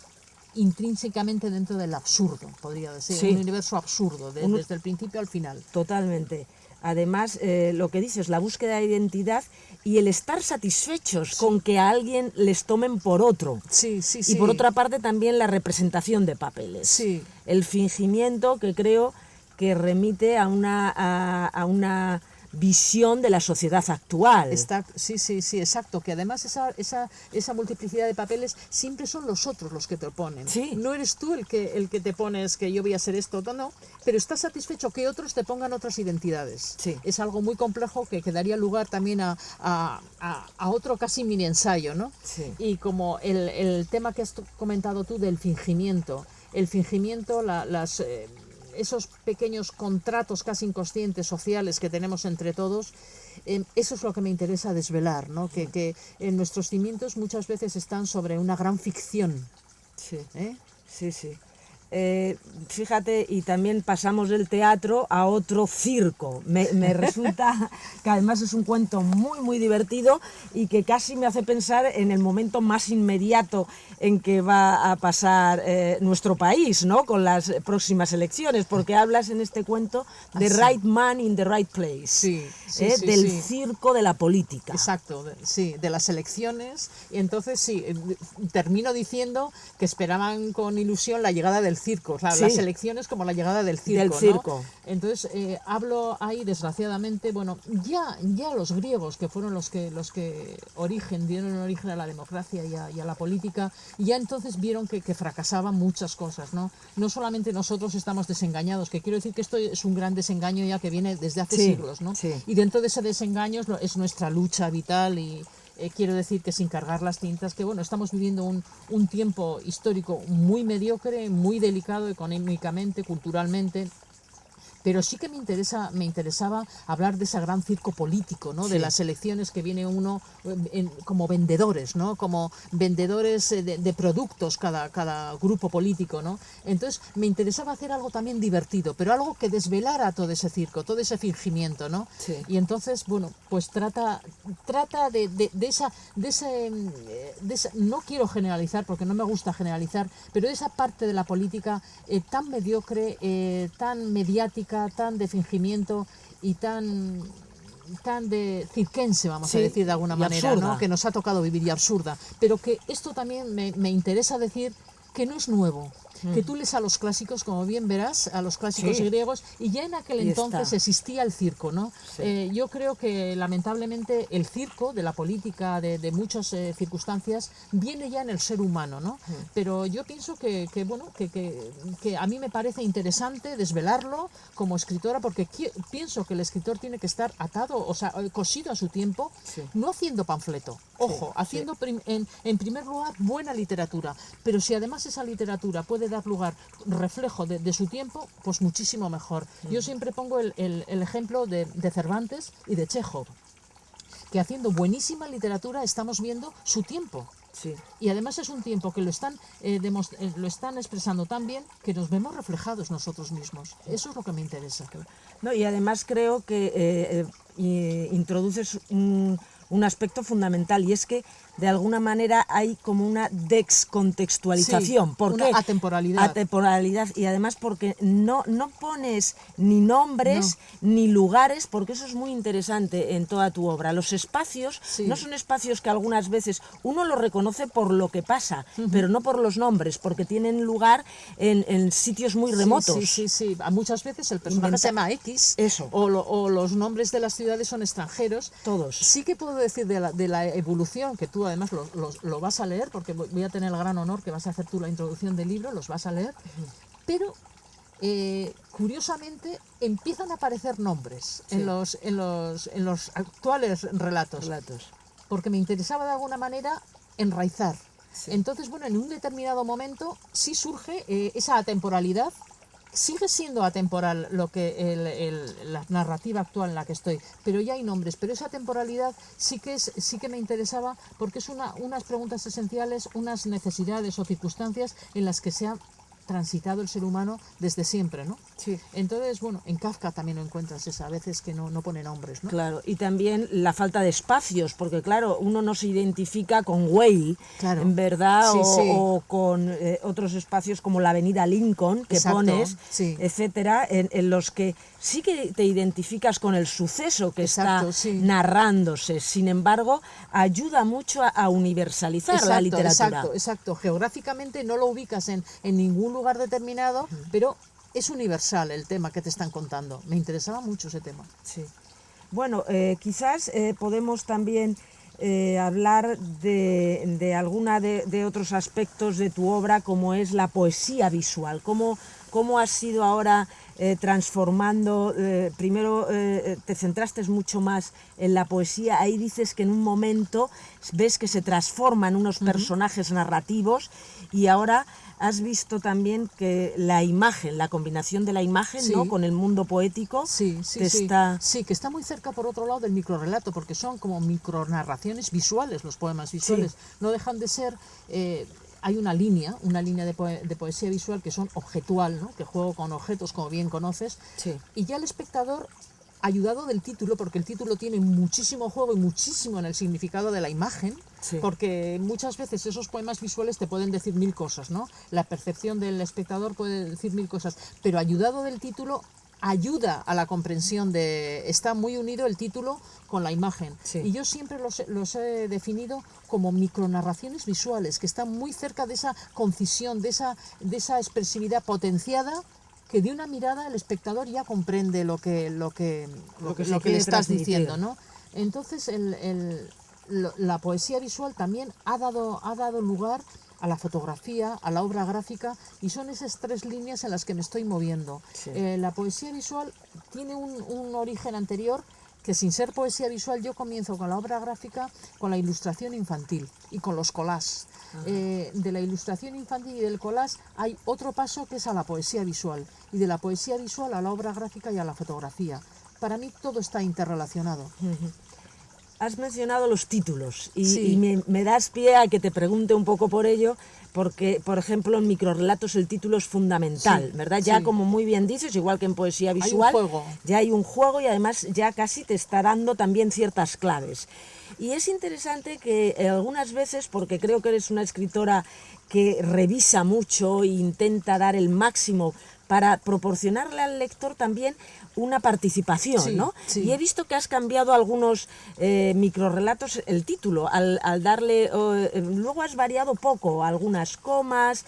intrínsecamente dentro del absurdo, podría decir, un universo absurdo, desde el principio al final. Totalmente. Además, lo que dices, la búsqueda de identidad y el estar satisfechos con que a alguien les tomen por otro. Sí. Y por otra parte también la representación de papeles. Sí. El fingimiento, que creo que remite a una visión de la sociedad actual. Sí, exacto, que además esa multiplicidad de papeles siempre son los otros los que te oponen. Sí. No eres tú el que te pones que yo voy a ser esto, no, pero estás satisfecho que otros te pongan otras identidades. Sí. Es algo muy complejo que daría lugar también a otro casi mini ensayo, ¿no? Sí. Y como el tema que has comentado tú del fingimiento, esos pequeños contratos casi inconscientes sociales que tenemos entre todos, eso es lo que me interesa desvelar, ¿no? Que nuestros cimientos muchas veces están sobre una gran ficción. Sí. Sí. Fíjate, y también pasamos del teatro a otro circo. Me resulta que además es un cuento muy, muy divertido y que casi me hace pensar en el momento más inmediato en que va a pasar nuestro país, ¿no? Con las próximas elecciones, porque hablas en este cuento de right man in the right place, del circo de la política. Exacto, de las elecciones. Y entonces termino diciendo que esperaban con ilusión la llegada del circo, las elecciones como la llegada del circo. ¿No? Entonces hablo ahí, desgraciadamente, bueno, ya los griegos, que fueron los que dieron origen a la democracia y a la política, ya entonces vieron que fracasaban muchas cosas, ¿no? No solamente nosotros estamos desengañados, que quiero decir que esto es un gran desengaño ya que viene desde hace siglos, ¿no? Sí. Y dentro de ese desengaño es nuestra lucha vital y quiero decir que sin cargar las tintas, que bueno, estamos viviendo un tiempo histórico muy mediocre, muy delicado económicamente, culturalmente. Pero sí que me interesaba hablar de ese gran circo político, ¿no? Sí. De las elecciones que viene uno como vendedores, ¿no? Como vendedores de productos cada grupo político, ¿no? Entonces me interesaba hacer algo también divertido, pero algo que desvelara todo ese circo, todo ese fingimiento, ¿no? Sí. Y entonces, bueno, pues trata de esa, no quiero generalizar porque no me gusta generalizar, pero de esa parte de la política tan mediocre, tan mediática, tan de fingimiento y tan de cirquense, vamos a decir de alguna manera, ¿no? Que nos ha tocado vivir, y absurda. Pero que esto también me interesa decir que no es nuevo. Que tú lees a los clásicos, como bien verás, a los clásicos griegos, y ya en aquel entonces existía el circo, ¿no? Sí. Yo creo que lamentablemente el circo de la política, de muchas circunstancias, viene ya en el ser humano, ¿no? Pero yo pienso que a mí me parece interesante desvelarlo como escritora, porque pienso que el escritor tiene que estar atado, o sea, cosido a su tiempo, no haciendo panfleto, ojo, haciendo en primer lugar buena literatura, pero si además esa literatura puede dar lugar, reflejo de su tiempo, pues muchísimo mejor. Yo siempre pongo el ejemplo de Cervantes y de Chekhov, que haciendo buenísima literatura estamos viendo su tiempo. Sí. Y además es un tiempo que lo están expresando tan bien que nos vemos reflejados nosotros mismos. Eso es lo que me interesa. No, y además creo que introduces un aspecto fundamental, y es que de alguna manera hay como una descontextualización. Sí, ¿Por una qué? atemporalidad. Atemporalidad, y además porque no pones ni nombres ni lugares, porque eso es muy interesante en toda tu obra. Los espacios no son espacios que algunas veces uno los reconoce por lo que pasa, pero no por los nombres, porque tienen lugar en sitios muy remotos. Sí. Muchas veces el personaje se llama X, eso. O los nombres de las ciudades son extranjeros. Todos. Sí que puedo decir de la evolución, que tú además lo vas a leer, porque voy a tener el gran honor que vas a hacer tú la introducción del libro, los vas a leer, pero curiosamente empiezan a aparecer nombres en los actuales relatos, porque me interesaba de alguna manera enraizar. Entonces, bueno, en un determinado momento sí surge esa atemporalidad. Sigue siendo atemporal lo que la narrativa actual en la que estoy, pero ya hay nombres. Pero esa temporalidad sí que me interesaba, porque es unas preguntas esenciales, unas necesidades o circunstancias en las que se ha transitado el ser humano desde siempre, ¿no? Sí. Entonces, bueno, en Kafka también lo encuentras esa, a veces que no pone nombres, ¿no? Claro, y también la falta de espacios, porque claro, uno no se identifica con Whale, en verdad, o con otros espacios como la avenida Lincoln, que pones, etcétera, en los que sí que te identificas con el suceso que está narrándose. Sin embargo, ayuda mucho a universalizar la literatura. Exacto. Geográficamente no lo ubicas en ningún lugar determinado, pero es universal el tema que te están contando. Me interesaba mucho ese tema. Sí. Bueno, quizás podemos también hablar de alguna de otros aspectos de tu obra, como es la poesía visual. ¿Cómo has ido ahora transformando? Primero te centraste mucho más en la poesía, ahí dices que en un momento ves que se transforman unos personajes narrativos, y ahora has visto también que la imagen, la combinación de la imagen, ¿no?, con el mundo poético, que está muy cerca, por otro lado, del microrrelato, porque son como micronarraciones visuales, los poemas visuales. No dejan de ser... hay una línea de poesía visual que son objetual, ¿no?, que juego con objetos, como bien conoces, y ya el espectador, ayudado del título, porque el título tiene muchísimo juego y muchísimo en el significado de la imagen, porque muchas veces esos poemas visuales te pueden decir mil cosas, ¿no? La percepción del espectador puede decir mil cosas, pero ayudado del título ayuda a la comprensión está muy unido el título con la imagen. Y yo siempre los he definido como micronarraciones visuales, que están muy cerca de esa concisión, de esa expresividad potenciada, que de una mirada el espectador ya comprende lo que le estás diciendo, ¿no? Entonces la poesía visual también ha dado lugar a la fotografía, a la obra gráfica, y son esas tres líneas en las que me estoy moviendo. La poesía visual tiene un origen anterior que sin ser poesía visual yo comienzo con la obra gráfica, con la ilustración infantil y con los collages. De la ilustración infantil y del collage hay otro paso que es a la poesía visual, y de la poesía visual a la obra gráfica y a la fotografía. Para mí todo está interrelacionado. Has mencionado los títulos y, Sí. y me das pie a que te pregunte un poco por ello, porque, por ejemplo, en microrrelatos el título es fundamental, Sí, ¿verdad? Ya sí. como muy bien dices, igual que en poesía un visual, juego. ya hay un juego y además ya casi te está dando también ciertas claves. Y es interesante que algunas veces, porque creo que eres una escritora que revisa mucho e intenta dar el máximo para proporcionarle al lector también una participación, Sí, ¿no? sí. Y he visto que has cambiado algunos microrrelatos, el título, al darle... luego has variado poco, algunas comas,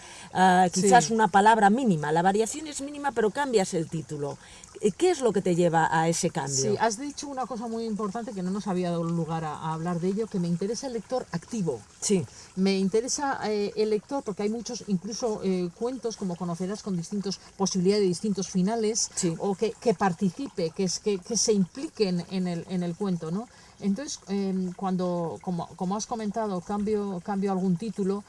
quizás Sí. una palabra mínima. La variación es mínima, pero cambias el título. ¿Qué es lo que te lleva a ese cambio? Sí, has dicho una cosa muy importante que no nos había dado lugar a hablar de ello, que me interesa el lector activo. Sí. Me interesa el lector porque hay muchos, incluso cuentos, como conocerás, con distintas posibilidades de distintos finales, Sí. o que participe, que se implique en el cuento, ¿no? Entonces, cuando, como has comentado, cambio algún título.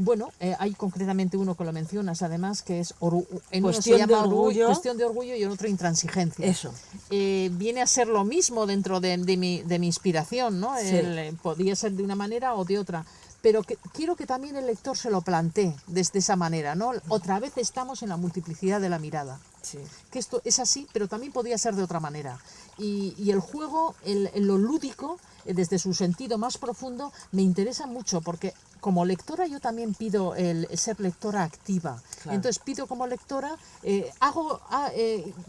Bueno, hay concretamente uno que lo mencionas, además, que es en uno se Cuestión de llama orgullo. Cuestión de orgullo y en otro Intransigencia. Eso. Viene a ser lo mismo dentro de mi inspiración, ¿no? Sí. Podía ser de una manera o de otra, pero quiero que también el lector se lo plantee desde esa manera, ¿no? Otra vez estamos en la multiplicidad de la mirada. Sí. Que esto es así, pero también podía ser de otra manera. Y el juego, lo lúdico, desde su sentido más profundo, me interesa mucho, porque como lectora yo también pido el ser lectora activa. Claro. Entonces pido como lectora,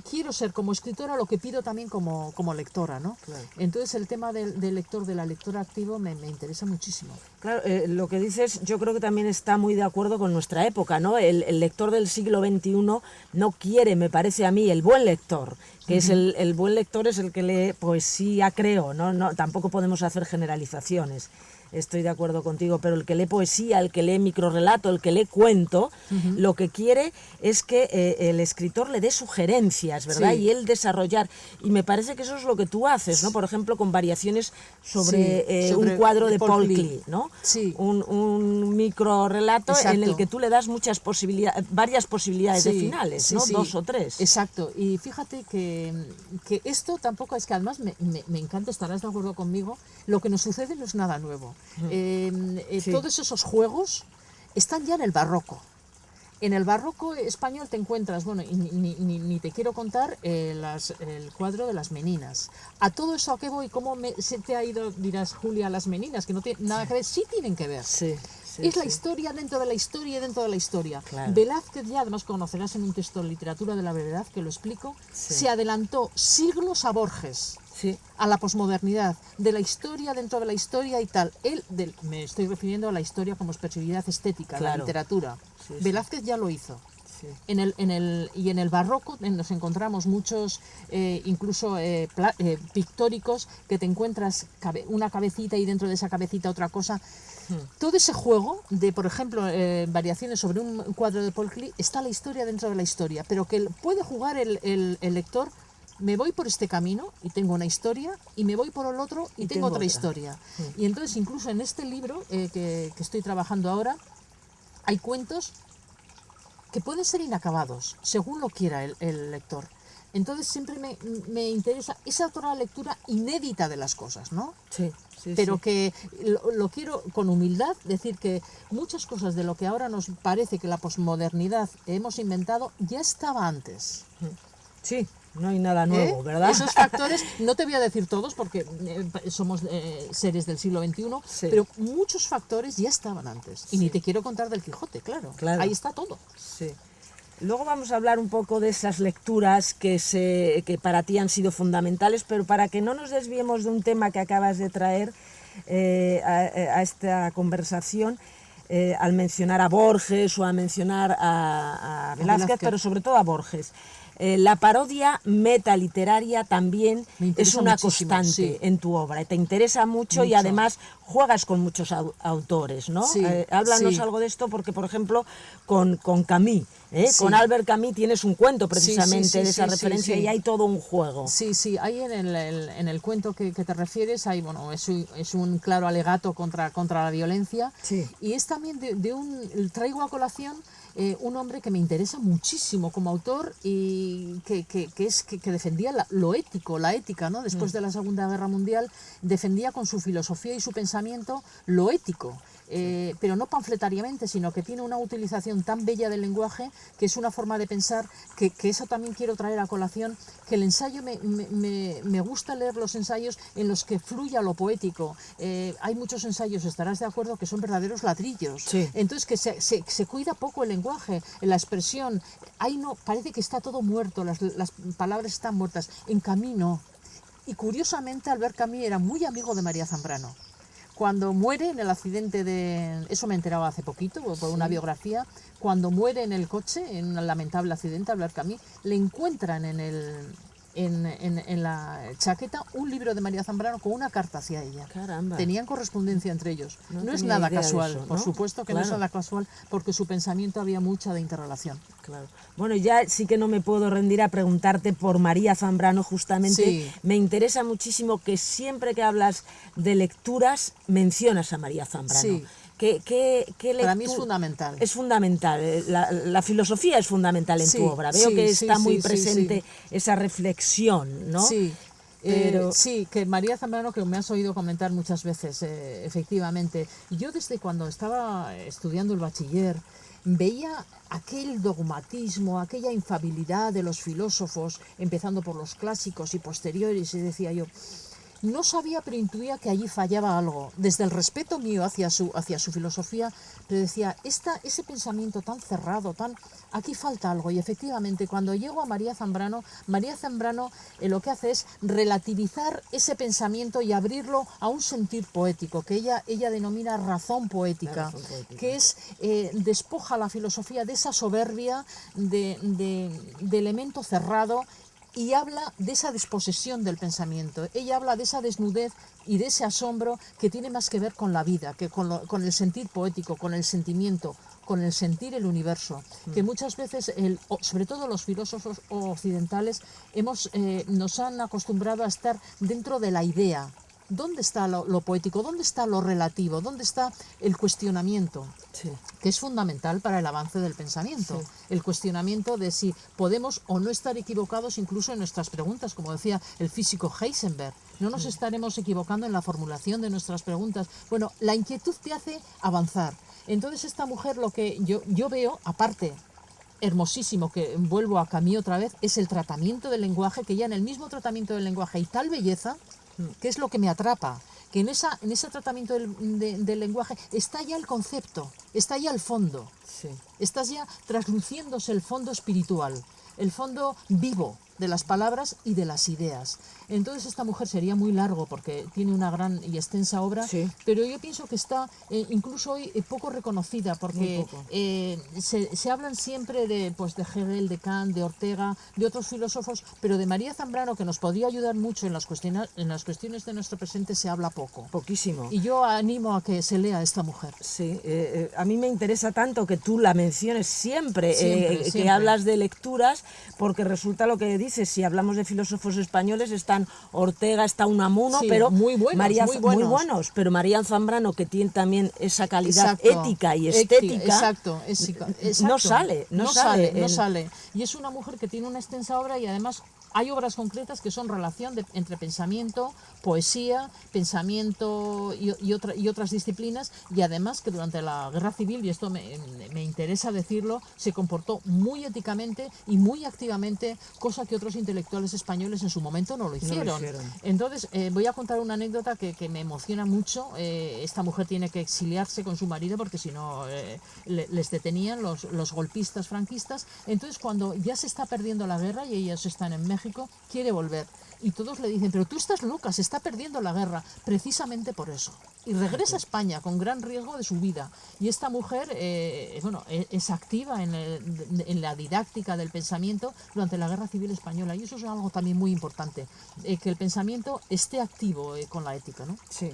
quiero ser como escritora lo que pido también como lectora, ¿no? Claro. Entonces el tema del lector, de la lectora activo, me interesa muchísimo. Claro, lo que dices yo creo que también está muy de acuerdo con nuestra época, ¿no? El lector del siglo XXI no quiere, me parece a mí, el buen lector, que es el buen lector es el que lee poesía, creo, ¿no? Tampoco podemos hacer generalizaciones. Estoy de acuerdo contigo, pero el que lee poesía, el que lee microrrelato, el que lee cuento, lo que quiere es que el escritor le dé sugerencias, ¿verdad? Sí. Y él desarrollar. Y me parece que eso es lo que tú haces, ¿no? Por ejemplo, con variaciones sobre, Sí, sobre un cuadro de Paul Paul Klee. Klee, ¿no? Sí. Un microrrelato en el Exacto. que tú le das muchas posibilidades, varias posibilidades de Sí, finales, sí, ¿no? sí. 2 o 3. Exacto, y fíjate que esto tampoco es que además me encanta, estarás de acuerdo conmigo, lo que nos sucede no es nada nuevo. Sí. Todos esos juegos están ya en el barroco. En el barroco español te encuentras, bueno, y ni te quiero contar el cuadro de las Meninas. A todo eso a qué voy, ¿cómo se te ha ido, dirás, Julia, las Meninas? Que no tienen nada que ver, sí tienen que ver. Sí, sí, Es la sí. historia dentro de la historia y dentro de la historia. Claro. Velázquez, ya además conocerás en un texto de literatura de la brevedad que lo explico, Sí. se adelantó siglos a Borges, Sí. a la posmodernidad, de la historia dentro de la historia y tal. Me estoy refiriendo a la historia como expresividad estética, la Claro. literatura. Sí, sí. Velázquez ya lo hizo. Sí. En el barroco nos encontramos muchos, incluso pictóricos, que te encuentras una cabecita y dentro de esa cabecita otra cosa. Todo ese juego de, por ejemplo, variaciones sobre un cuadro de Paul Klee, está la historia dentro de la historia, pero que puede jugar el lector. Me voy por este camino y tengo una historia, y me voy por el otro y tengo otra historia. Y entonces, incluso en este libro que estoy trabajando ahora, hay cuentos que pueden ser inacabados, según lo quiera el lector. Entonces siempre me interesa esa otra lectura inédita de las cosas, ¿no? Sí, sí, Pero sí. que lo quiero con humildad decir que muchas cosas de lo que ahora nos parece que la posmodernidad hemos inventado ya estaba antes. Sí, no hay nada nuevo, ¿verdad? Esos factores, no te voy a decir todos porque somos seres del siglo XXI, Sí. pero muchos factores ya estaban antes. Y ni te quiero contar del Quijote, claro. Claro. Ahí está todo. Sí. Luego vamos a hablar un poco de esas lecturas que para ti han sido fundamentales, pero para que no nos desviemos de un tema que acabas de traer a esta conversación, al mencionar a Borges o a mencionar a Velázquez, pero sobre todo a Borges. La parodia metaliteraria también Me es interesa una muchísimo, constante sí. en tu obra. Te interesa mucho y además juegas con muchos autores, ¿no? Sí, Háblanos sí. algo de esto porque, por ejemplo, con Camus, Sí. con Albert Camus tienes un cuento precisamente Sí, sí, de esa sí, referencia sí. y hay todo un juego. Sí, sí, ahí en el cuento que te refieres, hay, bueno, es un claro alegato contra la violencia. Sí. Y es también traigo a colación un hombre que me interesa muchísimo como autor y que defendía lo ético, la ética, ¿no? Después de la Segunda Guerra Mundial, defendía con su filosofía y su pensamiento lo ético. Pero no panfletariamente, sino que tiene una utilización tan bella del lenguaje, que es una forma de pensar, que eso también quiero traer a colación, que el ensayo, me gusta leer los ensayos en los que fluya lo poético. Hay muchos ensayos, estarás de acuerdo, que son verdaderos ladrillos. Sí. Entonces, que se cuida poco el lenguaje, la expresión. Ahí no, parece que está todo muerto, las palabras están muertas. En Camus no. Y curiosamente, Albert Camus era muy amigo de María Zambrano. Cuando muere en el accidente eso me he enterado hace poquito, por una biografía, cuando muere en el coche, en un lamentable accidente, Albert Camus, le encuentran en la chaqueta un libro de María Zambrano con una carta hacia ella. Caramba. Tenían correspondencia entre ellos. No es tenía nada idea de casual, eso, por ¿no? supuesto que no es Claro. nada casual, porque su pensamiento había mucha de interrelación. Claro. Bueno, ya sí que no me puedo rendir a preguntarte por María Zambrano, justamente. Sí. Me interesa muchísimo que siempre que hablas de lecturas mencionas a María Zambrano. Sí. ¿Qué Para mí es lectu- fundamental. Es fundamental. La filosofía es fundamental en Sí, tu obra. Veo sí, que sí, está muy sí, sí, presente sí. esa reflexión, ¿no? Sí. Pero- Sí, que María Zambrano, que me has oído comentar muchas veces, efectivamente. Yo desde cuando estaba estudiando el bachiller veía aquel dogmatismo, aquella infalibilidad de los filósofos, empezando por los clásicos y posteriores, y decía yo, no sabía, pero intuía que allí fallaba algo. Desde el respeto mío hacia su filosofía, pero decía, ese pensamiento tan cerrado, aquí falta algo. Y efectivamente, cuando llego a María Zambrano lo que hace es relativizar ese pensamiento y abrirlo a un sentir poético, que ella denomina razón poética, La razón poética. que es despoja la filosofía de esa soberbia, de elemento cerrado, y habla de esa desposesión del pensamiento. Ella habla de esa desnudez y de ese asombro que tiene más que ver con la vida, que con el sentir poético, con el sentimiento, con el sentir el universo, que muchas veces, sobre todo los filósofos occidentales, nos han acostumbrado a estar dentro de la idea. ¿Dónde está lo poético? ¿Dónde está lo relativo? ¿Dónde está el cuestionamiento? Sí. Que es fundamental para el avance del pensamiento. Sí. El cuestionamiento de si podemos o no estar equivocados incluso en nuestras preguntas, como decía el físico Heisenberg. No nos estaremos equivocando en la formulación de nuestras preguntas. Bueno, la inquietud te hace avanzar. Entonces esta mujer, lo que yo veo, aparte, hermosísimo, que vuelvo a Camus otra vez, es el tratamiento del lenguaje, que ya en el mismo tratamiento del lenguaje hay tal belleza, que es lo que me atrapa, que en ese tratamiento del lenguaje está ya el concepto, está ya el fondo, Sí. estás ya trasluciéndose el fondo espiritual, el fondo vivo de las palabras y de las ideas. Entonces esta mujer sería muy largo porque tiene una gran y extensa obra, Sí. pero yo pienso que está incluso hoy poco reconocida porque Muy poco. se hablan siempre de Hegel, de Kant, de Ortega, de otros filósofos, pero de María Zambrano, que nos podría ayudar mucho en las cuestiones de nuestro presente, se habla poco. Poquísimo. Y yo animo a que se lea a esta mujer. Sí, a mí me interesa tanto que tú la menciones siempre, Siempre, que siempre. hablas de lecturas, porque resulta lo que dices, si hablamos de filósofos españoles, están Ortega, está Unamuno, Sí, pero muy buenos, muy buenos. pero María Zambrano, que tiene también esa calidad Exacto. ética y estética, Exacto. no sale. No sale. Y es una mujer que tiene una extensa obra y además hay obras concretas que son relación entre pensamiento, poesía, pensamiento y otras disciplinas, y además que durante la Guerra Civil, y esto me interesa decirlo, se comportó muy éticamente y muy activamente, cosa que otros intelectuales españoles en su momento no lo hicieron. Entonces, voy a contar una anécdota que me emociona mucho. Esta mujer tiene que exiliarse con su marido porque si no les detenían los golpistas franquistas. Entonces, cuando ya se está perdiendo la guerra y ellos están en México, México, quiere volver. Y todos le dicen, pero tú estás loca, se está perdiendo la guerra, precisamente por eso. Y regresa a España con gran riesgo de su vida. Y esta mujer es activa en la didáctica del pensamiento durante la Guerra Civil Española. Y eso es algo también muy importante, que el pensamiento esté activo con la ética, ¿no? Sí.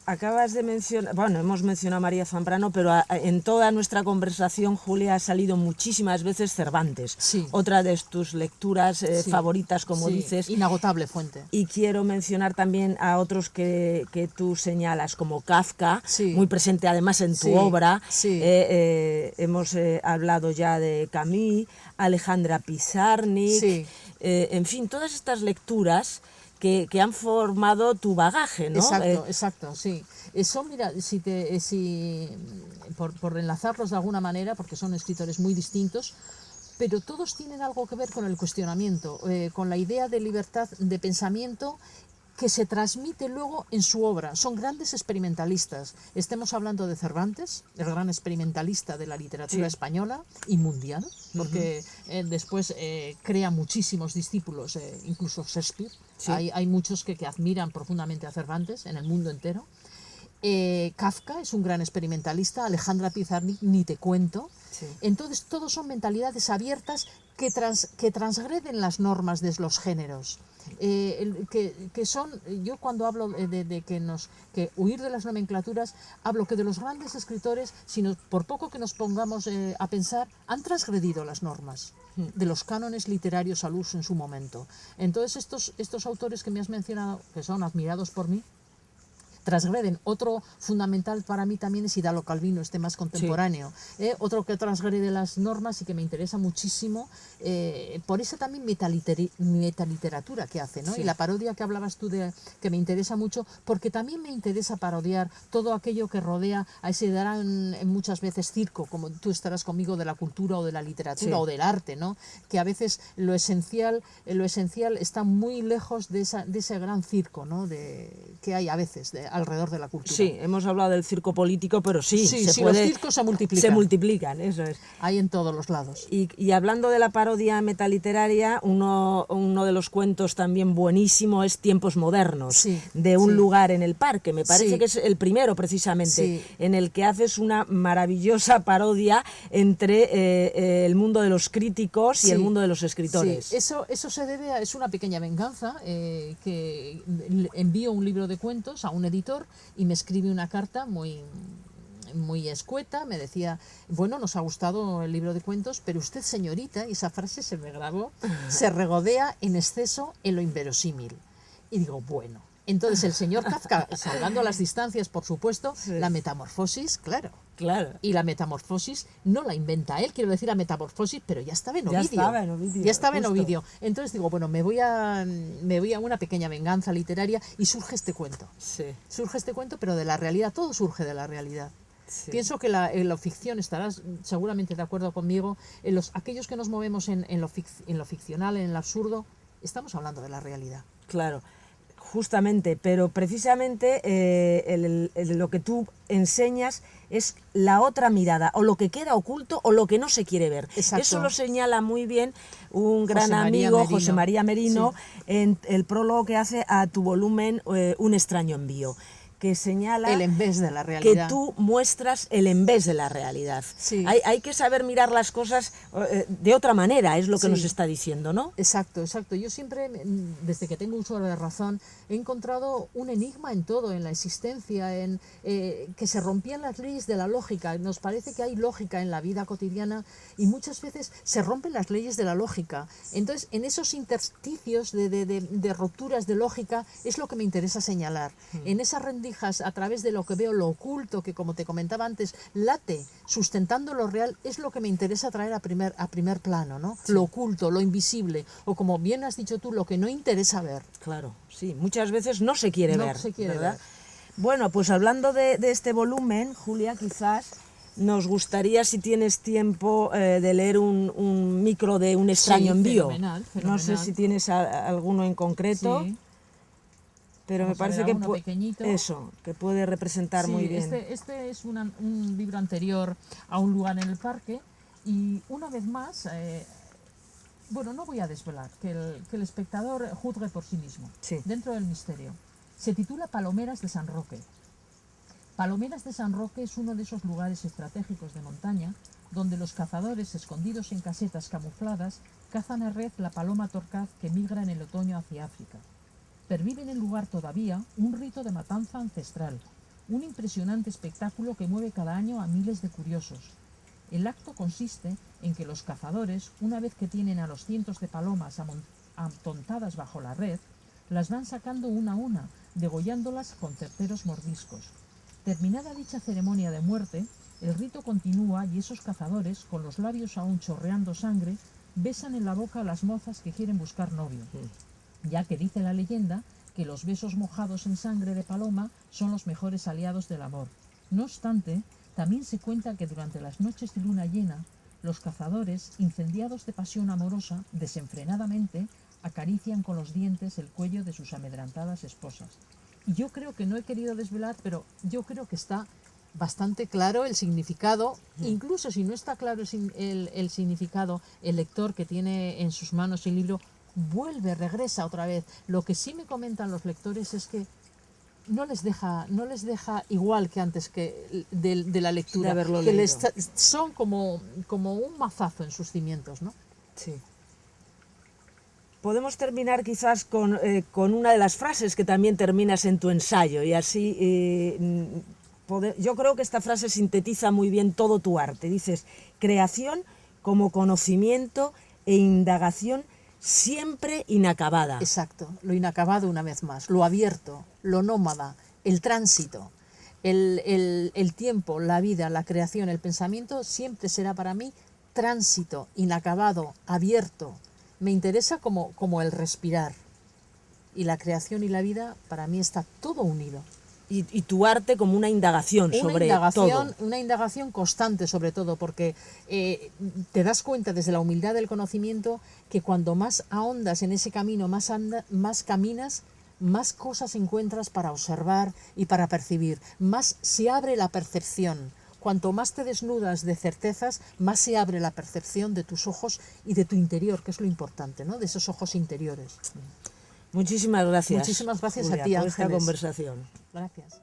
Acabas de mencionar, bueno, hemos mencionado a María Zambrano, pero en toda nuestra conversación, Julia, ha salido muchísimas veces Cervantes. Sí. Otra de tus lecturas favoritas, como dices. Inagotable fuente. Y quiero mencionar también a otros que tú señalas, como Kafka, muy presente además en tu obra. Sí. Hemos hablado ya de Camus, Alejandra Pizarnik, en fin, todas estas lecturas que han formado tu bagaje, ¿no? Exacto, sí. Eso, mira, por enlazarlos de alguna manera, porque son escritores muy distintos, pero todos tienen algo que ver con el cuestionamiento, con la idea de libertad de pensamiento que se transmite luego en su obra. Son grandes experimentalistas. Estemos hablando de Cervantes, el gran experimentalista de la literatura española y mundial, porque después crea muchísimos discípulos, incluso Shakespeare. Sí. Hay muchos que admiran profundamente a Cervantes en el mundo entero. Kafka es un gran experimentalista, Alejandra Pizarnik ni te cuento. Sí. Entonces todos son mentalidades abiertas que transgreden las normas de los géneros. Que son, yo cuando hablo de que huir de las nomenclaturas, hablo que de los grandes escritores, sino por poco que nos pongamos a pensar, han transgredido las normas de los cánones literarios al uso en su momento. Entonces estos autores que me has mencionado, que son admirados por mí, transgreden. Otro fundamental para mí también es Italo Calvino, este más contemporáneo. Otro que transgrede las normas y que me interesa muchísimo, por esa también metaliteratura que hace, ¿no? Y la parodia que hablabas tú que me interesa mucho, porque también me interesa parodiar todo aquello que rodea a ese gran, muchas veces circo, como tú estarás conmigo, de la cultura o de la literatura o del arte, ¿no? Que a veces lo esencial está muy lejos de ese gran circo, ¿no? Que hay a veces alrededor de la cultura. Sí, hemos hablado del circo político, pero los circos se multiplican. Se multiplican, eso es. Hay en todos los lados. Y hablando de la parodia metaliteraria, uno de los cuentos también buenísimo es Tiempos Modernos, de un lugar en el parque. Me parece que es el primero, precisamente, en el que haces una maravillosa parodia entre el mundo de los críticos y el mundo de los escritores. Sí. Eso se debe es una pequeña venganza, que envío un libro de cuentos a un editor y me escribe una carta muy escueta, me decía, bueno, nos ha gustado el libro de cuentos, pero usted, señorita, y esa frase se me grabó, se regodea en exceso en lo inverosímil. Y digo, bueno, entonces el señor Kafka, salvando las distancias, por supuesto, la metamorfosis, claro. Y la metamorfosis no la inventa él, quiero decir la metamorfosis, pero ya estaba en Ovidio. Ya estaba en Ovidio. Entonces digo, bueno, me voy a una pequeña venganza literaria y surge este cuento. Surge este cuento, pero de la realidad, todo surge de la realidad. Pienso que la ficción, estarás seguramente de acuerdo conmigo, aquellos que nos movemos en lo ficcional, en el absurdo, estamos hablando de la realidad. Claro. Justamente, pero precisamente lo que tú enseñas es la otra mirada, o lo que queda oculto o lo que no se quiere ver. Exacto. Eso lo señala muy bien un gran amigo, José María Merino, en el prólogo que hace a tu volumen Un extraño envío, que señala el en vez de la realidad. Que tú muestras el en vez de la realidad. Hay que saber mirar las cosas de otra manera, es lo que nos está diciendo, ¿no? Exacto. Yo siempre, desde que tengo uso de la razón, he encontrado un enigma en todo, en la existencia, que se rompían las leyes de la lógica. Nos parece que hay lógica en la vida cotidiana y muchas veces se rompen las leyes de la lógica. Entonces, en esos intersticios de rupturas de lógica es lo que me interesa señalar. En esas rendijas, a través de lo que veo, lo oculto, que como te comentaba antes, late, sustentando lo real, es lo que me interesa traer a primer plano, ¿no? Lo oculto, lo invisible, o como bien has dicho tú, lo que no interesa ver. Claro, sí, muchas veces no se quiere ver. No se quiere ¿verdad? ver. Bueno, pues hablando de este volumen, Julia, quizás nos gustaría, si tienes tiempo, de leer un micro de Un extraño envío. Fenomenal. No sé si tienes alguno en concreto. Sí. Pero Vamos me parece que puede representar muy bien. Este es un libro anterior a Un lugar en el parque, y una vez más Bueno, no voy a desvelar, que el espectador juzgue por sí mismo, Sí. dentro del misterio. Se titula Palomeras de San Roque. Palomeras de San Roque es uno de esos lugares estratégicos de montaña donde los cazadores, escondidos en casetas camufladas, cazan a red la paloma torcaz que migra en el otoño hacia África. Pervive en el lugar todavía un rito de matanza ancestral, un impresionante espectáculo que mueve cada año a miles de curiosos. El acto consiste en que los cazadores, una vez que tienen a los cientos de palomas atontadas bajo la red, las van sacando una a una, degollándolas con certeros mordiscos. Terminada dicha ceremonia de muerte, el rito continúa y esos cazadores, con los labios aún chorreando sangre, besan en la boca a las mozas que quieren buscar novio, ya que dice la leyenda que los besos mojados en sangre de paloma son los mejores aliados del amor. No obstante, también se cuenta que durante las noches de luna llena, los cazadores, incendiados de pasión amorosa, desenfrenadamente, acarician con los dientes el cuello de sus amedrentadas esposas. Y yo creo que no he querido desvelar, pero yo creo que está bastante claro el significado, incluso si no está claro el significado, el lector que tiene en sus manos el libro regresa otra vez. Lo que sí me comentan los lectores es que no les deja igual que antes que de la lectura, De haberlo que leído. son como un mazazo en sus cimientos, ¿no? Sí. Podemos terminar quizás con una de las frases que también terminas en tu ensayo y así yo creo que esta frase sintetiza muy bien todo tu arte. Dices, creación como conocimiento e indagación siempre inacabada. Exacto, lo inacabado una vez más, lo abierto, lo nómada, el tránsito, el tiempo, la vida, la creación, el pensamiento siempre será para mí tránsito, inacabado, abierto. Me interesa como el respirar. Y la creación y la vida para mí está todo unido. Y tu arte como una indagación sobre todo. Una indagación constante sobre todo, porque te das cuenta desde la humildad del conocimiento que cuando más ahondas en ese camino, más caminas, más cosas encuentras para observar y para percibir, más se abre la percepción. Cuanto más te desnudas de certezas, más se abre la percepción de tus ojos y de tu interior, que es lo importante, ¿no? De esos ojos interiores. Muchísimas gracias. Muchísimas gracias, Julia, a ti, por esta Ángeles. conversación. Gracias.